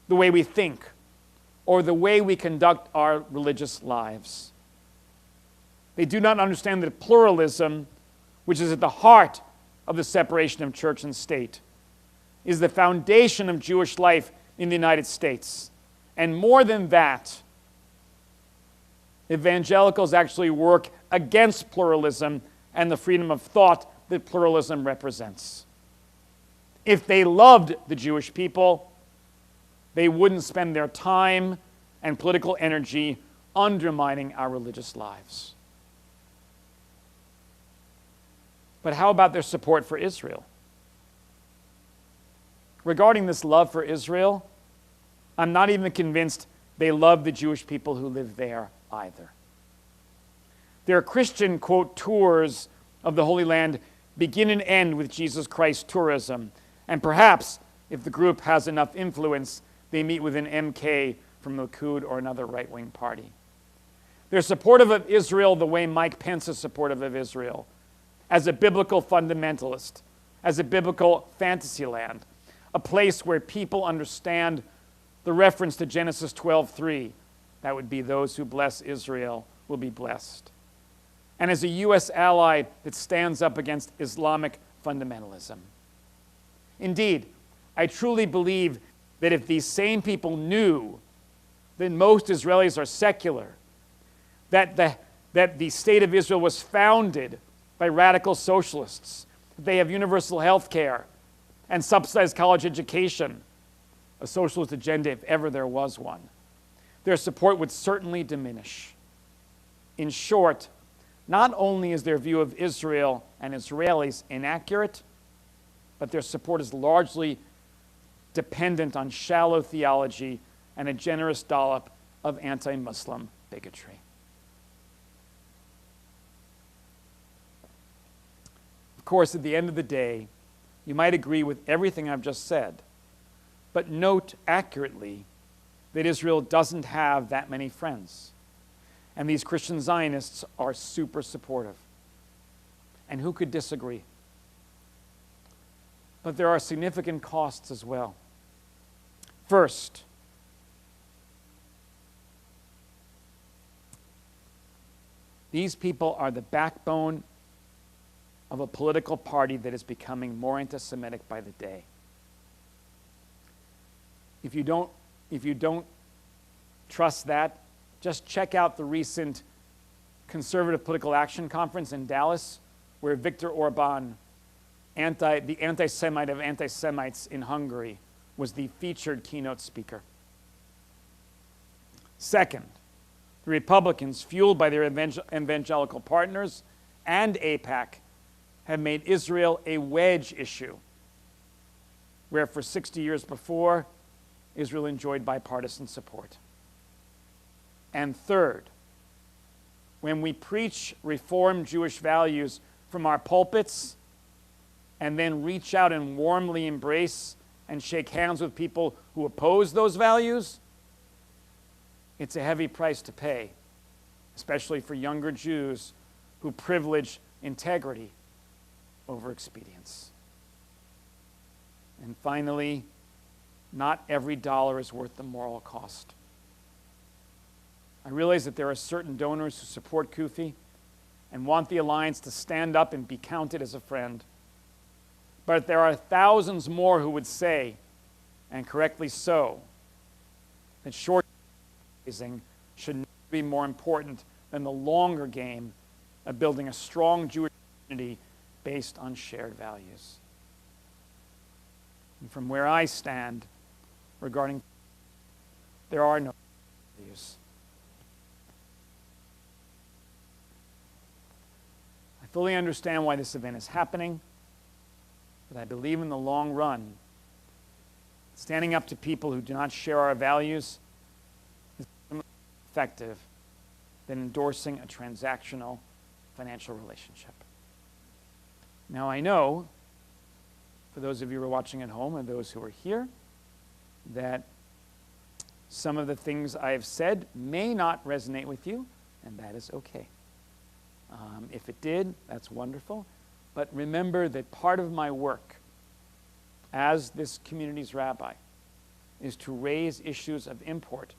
the way we think, or the way we conduct our religious lives. They do not understand that pluralism, which is at the heart of the separation of church and state, is the foundation of Jewish life in the United States. And more than that, evangelicals actually work against pluralism and the freedom of thought that pluralism represents. If they loved the Jewish people, they wouldn't spend their time and political energy undermining our religious lives. But how about their support for Israel? Regarding this love for Israel, I'm not even convinced they love the Jewish people who live there either. Their Christian, quote, tours of the Holy Land begin and end with Jesus Christ tourism. And perhaps, if the group has enough influence, they meet with an MK from the Likud or another right-wing party. They're supportive of Israel the way Mike Pence is supportive of Israel, as a biblical fundamentalist, as a biblical fantasy land, a place where people understand the reference to Genesis 12:3. That would be those who bless Israel will be blessed. And as a U.S. ally that stands up against Islamic fundamentalism. Indeed, I truly believe that if these same people knew that most Israelis are secular, that the state of Israel was founded by radical socialists, that they have universal health care and subsidized college education, a socialist agenda if ever there was one, their support would certainly diminish. In short, not only is their view of Israel and Israelis inaccurate, but their support is largely dependent on shallow theology and a generous dollop of anti-Muslim bigotry. Of course, at the end of the day, you might agree with everything I've just said, but note accurately that Israel doesn't have that many friends. And these Christian Zionists are super supportive. And who could disagree? But there are significant costs as well. First, these people are the backbone of a political party that is becoming more anti-Semitic by the day. If you don't trust that, just check out the recent Conservative Political Action Conference in Dallas, where Viktor Orban, the anti-Semite of anti-Semites in Hungary, was the featured keynote speaker. Second, the Republicans, fueled by their evangelical partners and AIPAC, have made Israel a wedge issue. where for 60 years before, Israel enjoyed bipartisan support. And third, when we preach Reformed Jewish values from our pulpits and then reach out and warmly embrace and shake hands with people who oppose those values, it's a heavy price to pay, especially for younger Jews who privilege integrity over expedience. And finally, not every dollar is worth the moral cost. I realize that there are certain donors who support CUFI and want the Alliance to stand up and be counted as a friend. But there are thousands more who would say, and correctly so, that short raising should never be more important than the longer game of building a strong Jewish community based on shared values. And from where I stand regarding, there are no values. I fully understand why this event is happening, but I believe in the long run, standing up to people who do not share our values is more effective than endorsing a transactional financial relationship. Now I know, for those of you who are watching at home and those who are here, that some of the things I have said may not resonate with you, and that is okay. If it did, that's wonderful. But remember that part of my work as this community's rabbi is to raise issues of import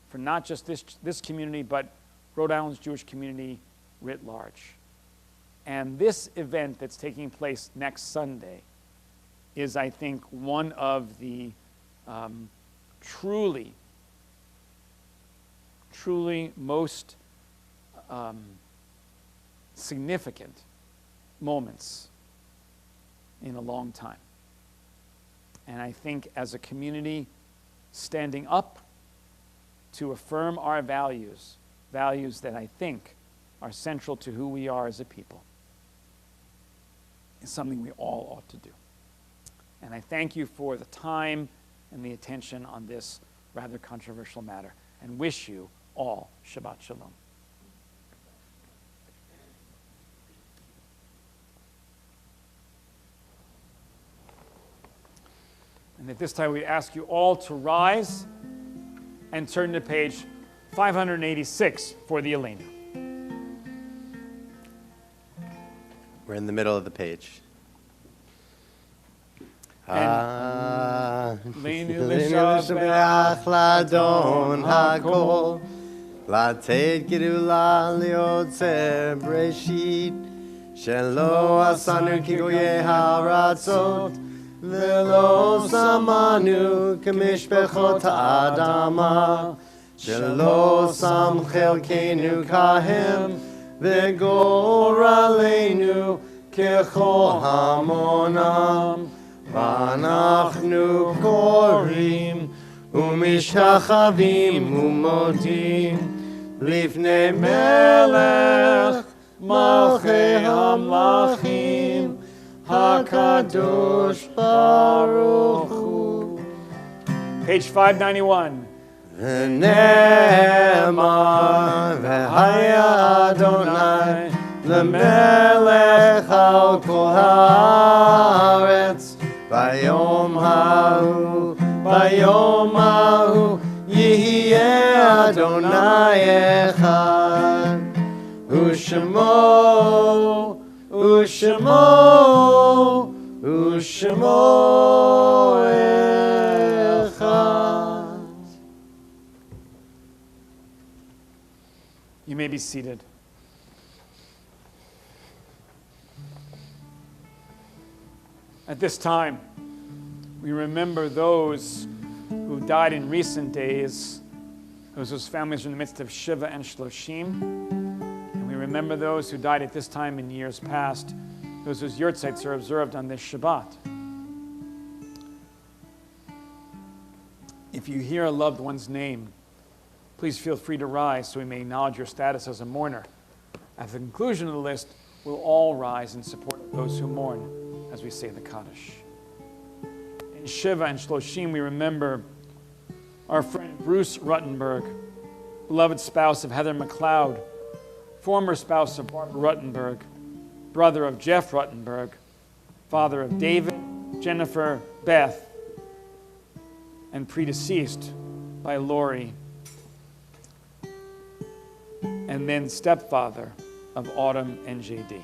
for not just this community, but Rhode Island's Jewish community writ large. And this event that's taking place next Sunday is, I think, one of the truly most significant moments in a long time. And I think as a community standing up to affirm our values, values that I think are central to who we are as a people, is something we all ought to do. And I thank you for the time and the attention on this rather controversial matter, and wish you all Shabbat Shalom. And at this time, we ask you all to rise and turn to page 586 for the Elena. We're in the middle of the page. לשבח לאדון הכל, לתת גדולה ליוצר בראשית, שלא עשנו כגויי הארצות, ולא שמנו כמשפחות האדמה, שלא שם חלקנו כהם, וגורלנו ככל המונם. ואנחנו קוראים ומשתחווים ומודים לפני מלך מלכי המלכים הקדוש ברוך הוא. Page 591. ונאמר והיה אדוני למלך על כל הארץ ביום ההוא יהיה אדוני אחד ושמו אחד. You may be seated. At this time, we remember those who died in recent days, those whose families are in the midst of Shiva and Shloshim. And we remember those who died at this time in years past, those whose yurtzeits are observed on this Shabbat. If you hear a loved one's name, please feel free to rise so we may acknowledge your status as a mourner. At the conclusion of the list, we'll all rise in support of those who mourn as we say the Kaddish. In Shiva and Shloshim, we remember our friend Bruce Ruttenberg, beloved spouse of Heather McLeod, former spouse of Barbara Ruttenberg, brother of Jeff Ruttenberg, father of David, Jennifer, Beth, and predeceased by Lori, and then stepfather of Autumn and JD.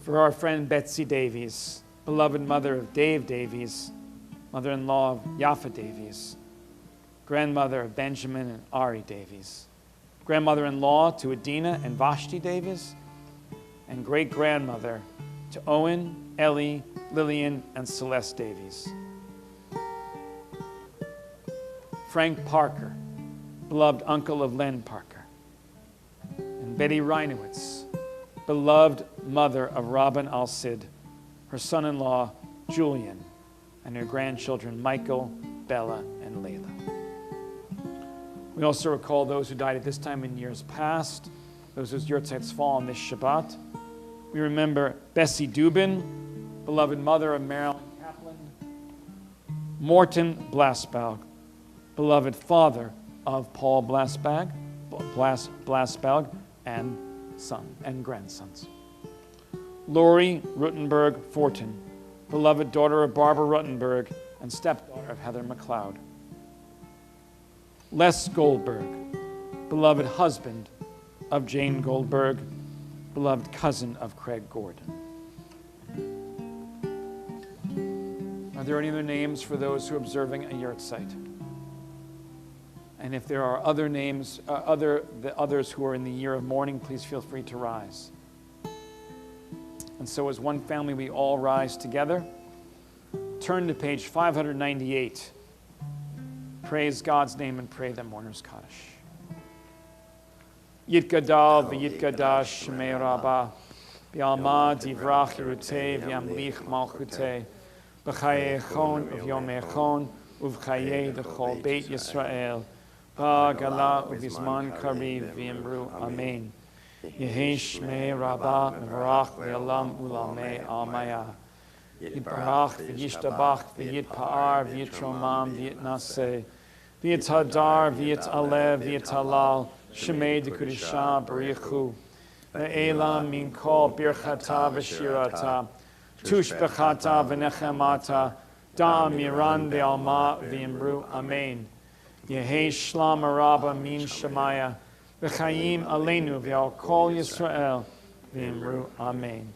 For our friend Betsy Davies, beloved mother of Dave Davies, mother-in-law of Yaffa Davies, grandmother of Benjamin and Ari Davies, grandmother-in-law to Adina and Vashti Davies, and great-grandmother to Owen, Ellie, Lillian, and Celeste Davies. Frank Parker, beloved uncle of Len Parker, and Betty Reinowitz, beloved mother of Robin Al-Sid, her son-in-law Julian, and her grandchildren Michael, Bella, and Layla. We also recall those who died at this time in years past, those whose yurtzeits fall on this Shabbat. We remember Bessie Dubin, beloved mother of Marilyn Kaplan, Morton Blasbaug, beloved father of Paul Blasbaug and son and grandsons. Lori Rutenberg Fortin, beloved daughter of Barbara Ruttenberg and stepdaughter of Heather McLeod. Les Goldberg, beloved husband of Jane Goldberg, beloved cousin of Craig Gordon. Are there any other names for those who are observing a yurtzeit? And if there are other names, the others who are in the year of mourning, please feel free to rise. And so as one family, we all rise together. Turn to page 598. Praise God's name and pray the mourner's Kaddish. Yitgadal v'yitgadash shmei Rabbah, b'alma divrach yerutei v'yamlich malchutei, b'chayei echon uv'yom echon uv'chayei d'chol beit Yisrael, b'agala uv'izman kariv v'yimru amen. Yehei shmei Rabbah mevarach v'yalam ulamei almaya. Yitbarach v'yishtabach v'yitpa'ar v'yitromam v'yitnaseh, v'yithadar v'yitalev v'yitalal, Shemei D'Kudisha Barichu, Ve'elam Min Kol Birchata V'Shirata, Tush Bechata V'Nechemata, Da Miran Be'alma V'Imru Amen. Yehei Shlam Araba Min Shemaya, V'Chaim Aleinu V'Al Kol Yisrael V'Imru Amen.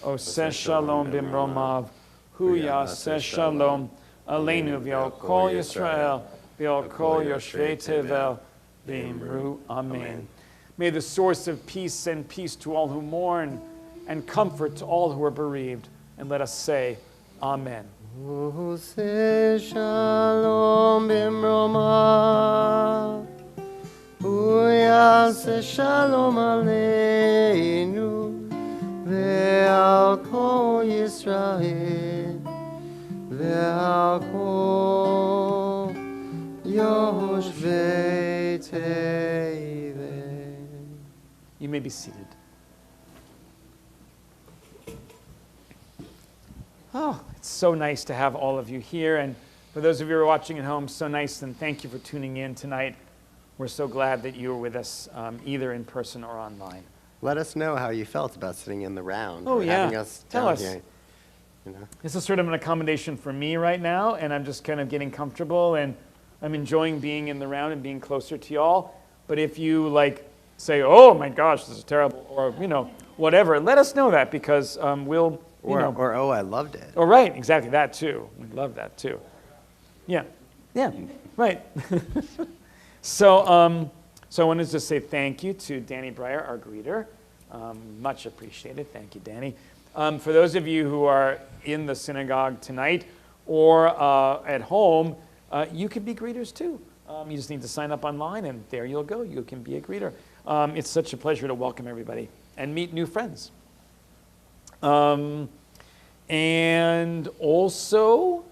Oseh Shalom B'Mromav, Hu Yaseh Shalom Aleinu V'Al Kol Yisrael V'Al Kol Yoshvei Tevel V'Imru Amen. May the source of peace send peace to all who mourn and comfort to all who are bereaved. And let us say, Amen. Oseh Shalom B'Mromav, Hu Yaseh Shalom Aleinu Ve'al Kol Yisrael Ve'al Kol Yoshvei Tevel. You may be seated. Oh, it's so nice to have all of you here. And for those of you who are watching at home, so nice, and thank you for tuning in tonight. We're so glad that you were with us, either in person or online. Let us know how you felt about sitting in the round. Oh, or yeah. having us Tell down us. Here, you know? This is sort of an accommodation for me right now, and I'm just kind of getting comfortable, and I'm enjoying being in the round and being closer to y'all. But if you say, oh my gosh, this is terrible, or whatever, let us know that, because we'll, Or oh, I loved it. Oh, right, exactly, that too. We love that too. Yeah, right. So I wanted to say thank you to Danny Breyer, our greeter. Much appreciated. Thank you, Danny. For those of you who are in the synagogue tonight or at home, you can be greeters too. You just need to sign up online, and there you'll go. You can be a greeter. It's such a pleasure to welcome everybody and meet new friends. And also,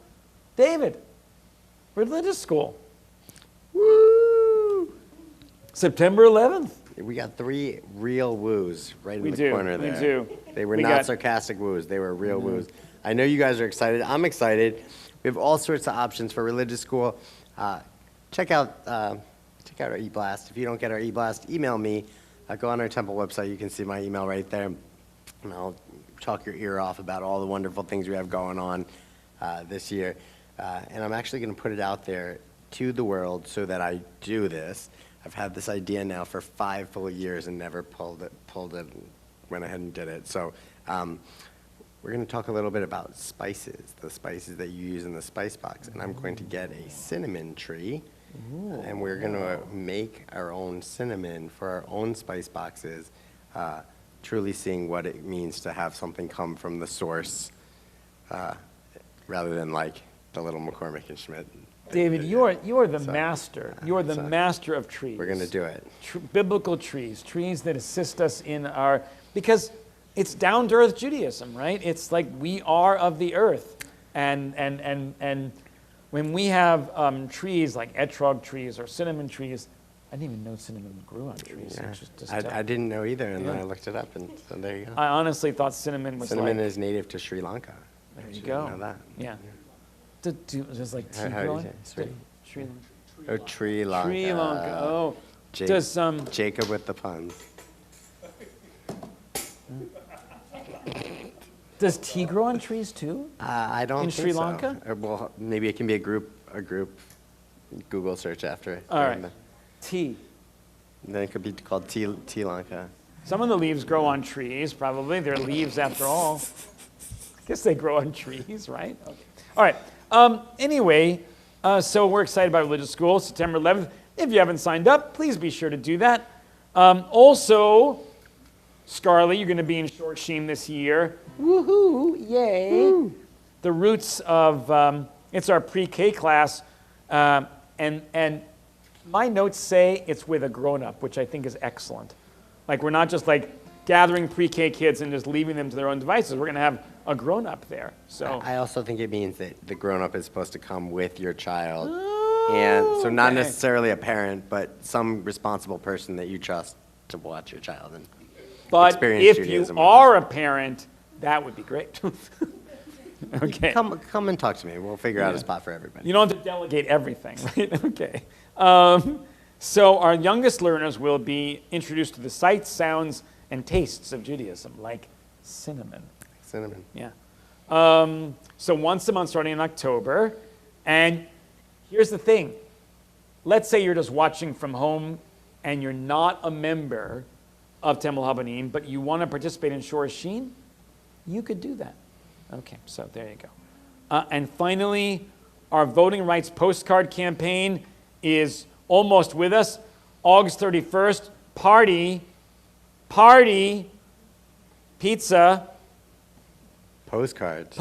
David, religious school. Woo! September 11th. We got 3 real woos right in We the do, corner we there. do. They were We not got- sarcastic woos. They were real woos. I know you guys are excited. I'm excited. We have all sorts of options for religious school. Check out our e-blast. If you don't get our e-blast, email me. Go on our temple website. You can see my email right there. And I'll talk your ear off about all the wonderful things we have going on this year. And I'm actually going to put it out there to the world so that I do this. I've had this idea now for 5 full years and never pulled it, went ahead and did it. So we're going to talk a little bit about spices, the spices that you use in the spice box. And I'm going to get a cinnamon tree. Ooh. And we're going to make our own cinnamon for our own spice boxes, truly seeing what it means to have something come from the source rather than like the little McCormick and Schmidt. David, you are the master. You are the master of trees. We're going to do it. Biblical trees that assist us in our, because it's down-to-earth Judaism, right? It's like we are of the earth. And when we have trees like etrog trees or cinnamon trees, I didn't even know cinnamon grew on trees. Yeah. I didn't know either, and then I looked it up, and so there you go. I honestly thought cinnamon was Cinnamon is native to Sri Lanka. There you Didn't go. know that. Yeah. There's like tea How do you growing? say it? Sri? Sri Lanka. Oh, Sri Lanka. Sri Lanka. Oh. Does Jacob with the puns. Does tea grow on trees too? I don't in think Sri so. Lanka? Or, well, maybe it can be a group Google search after it. All right. Tea. Then it could be called tea Lanka. Some of the leaves grow on trees, probably. They're leaves after all. I guess they grow on trees, right? Okay. All right. Anyway, so we're excited about religious school, September 11th. If you haven't signed up, please be sure to do that. Also, Scarlett, you're going to be in Short Sheem this year. Woohoo! Yay! Woo. The roots of, it's our pre-K class, and my notes say it's with a grown-up, which I think is excellent. Like, we're not just like gathering pre-K kids and just leaving them to their own devices. We're going to have a grown-up there. So I also think it means that the grown-up is supposed to come with your child. And so not necessarily a parent, but some responsible person that you trust to watch your child and experience if Judaism you are a parent, that would be great. Okay. Come and talk to me. We'll figure out a spot for everybody. You don't have to delegate everything, right? Okay. So our youngest learners will be introduced to the sights, sounds, and tastes of Judaism, like cinnamon. Cinnamon. Yeah. So once a month starting in October. And here's the thing. Let's say you're just watching from home and you're not a member of Temple Habanim, but you want to participate in Shor Sheen, you could do that. Okay, so there you go. And finally, our voting rights postcard campaign is almost with us. August 31st, party, pizza. Postcards.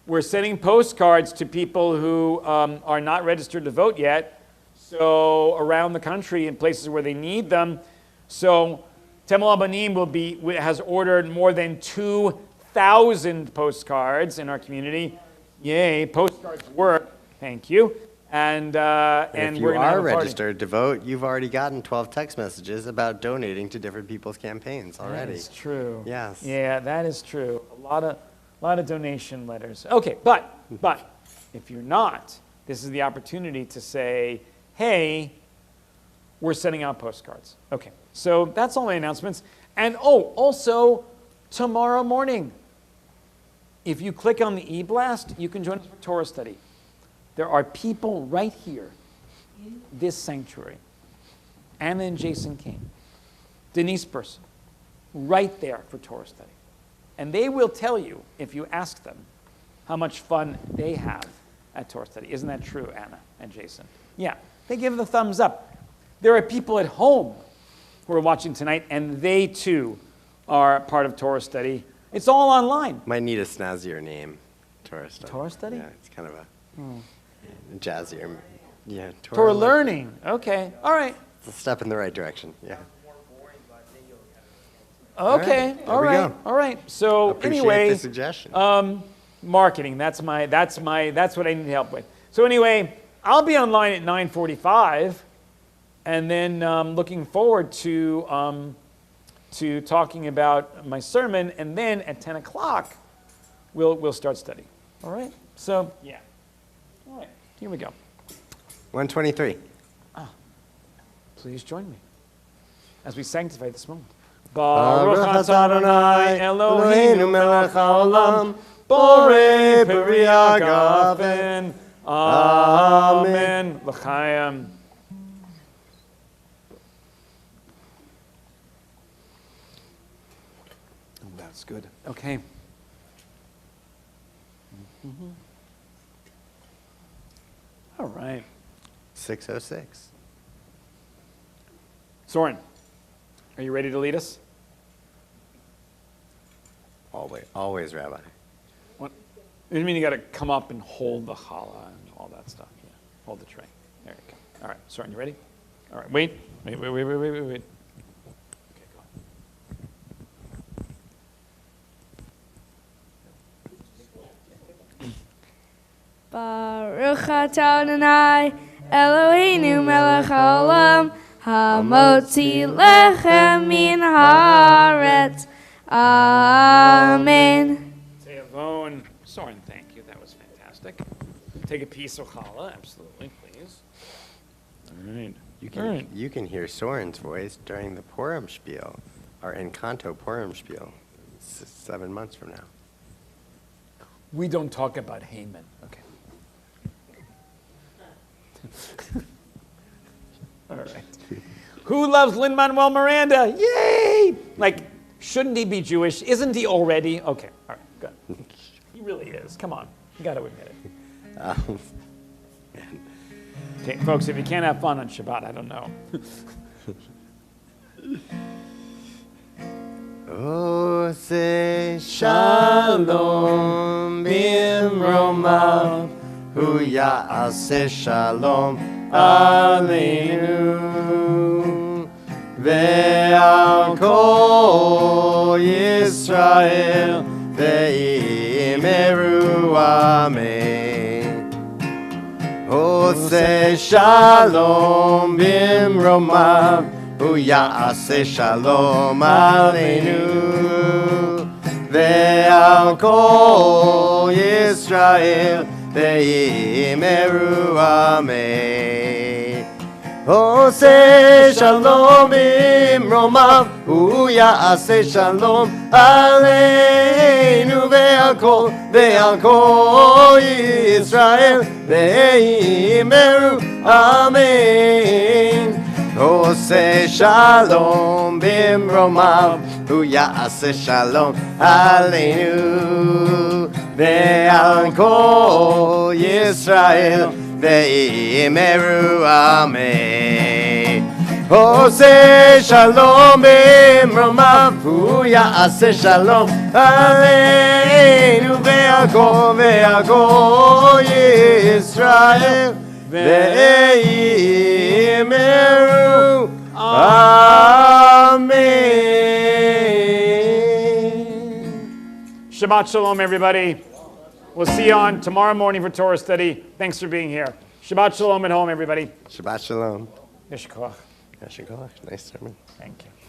We're sending postcards to people who are not registered to vote yet, so around the country in places where they need them. So Temple Habanim has ordered more than 2,000 postcards in our community. Yay, postcards work. Thank you. And if you we're gonna have are a party. registered to vote, you've already gotten 12 text messages about donating to different people's campaigns already. That is true. Yes. Yeah, that is true. A lot of donation letters. Okay, but if you're not, this is the opportunity to say, hey, we're sending out postcards. Okay, so that's all my announcements. And also tomorrow morning, if you click on the e-blast, you can join us for Torah study. There are people right here in this sanctuary. Anna and Jason came. Denise Person, right there for Torah study. And they will tell you, if you ask them, how much fun they have at Torah study. Isn't that true, Anna and Jason? Yeah, they give the thumbs up. There are people at home who are watching tonight, and they too are part of Torah study. It's all online. Might need a snazzier name. Torah study. Torah study? Yeah, it's kind of a jazzier. Yeah, Torah learning. Okay, all right. It's a step in the right direction. Yeah. Okay, all right. So Appreciate anyway, the suggestion. marketing. That's what I need help with. So anyway, I'll be online at 9:45, and then looking forward to talking about my sermon, and then at 10 o'clock, we'll start study. All right? So, yeah. All right, here we go. 123. Please join me as we sanctify this moment. Baruch atah Adonai Eloheinu melech haolam, borei peri hagafen. Amen. L'chaim. Oh, that's good. Okay. All right. 606. Soren, are you ready to lead us? Always, Rabbi. What? You mean you got to come up and hold the challah and all that stuff? Yeah. Hold the tray. There you go. All right, Soren, you ready? All right, wait. Okay, go on. Baruch atah Adonai Eloheinu melech haolam hamotzi lechem min haaretz. Amen. Te'avon. Soren, thank you. That was fantastic. Take a piece of challah, absolutely, please. All right. You can hear Soren's voice during the Purim spiel, our Encanto Purim spiel, 7 months from now. We don't talk about Haman. Okay. All right. Who loves Lin-Manuel Miranda? Yay! Like, shouldn't he be Jewish? Isn't he already? Okay, all right, good. He really is. Come on. You got to admit it. Okay, folks, if you can't have fun on Shabbat, I don't know. Oh, say shalom bimromav, hu ya'aseh shalom aleinu, ve'al kol Yisrael ve'imeru amen. Oh, say shalom bimromav, hu ya'aseh shalom aleinu, ve'al kol Yisrael ve'imeru amen. Oh, say shalom bimromav, hu ya'aseh shalom aleinu, ve'al kol Yisrael ve'imeru amen. Oh, say shalom bimromav, hu ya'aseh shalom aleinu, ve'al kol Yisrael ve'imeru amen. Oh, say shalom bimromav, hu ya'aseh shalom aleinu, ve'al kol Yisrael ve'imeru amen. Shabbat shalom, everybody. We'll see you on tomorrow morning for Torah study. Thanks for being here. Shabbat shalom at home, everybody. Shabbat shalom. Yeshua. Nice sermon. Thank you.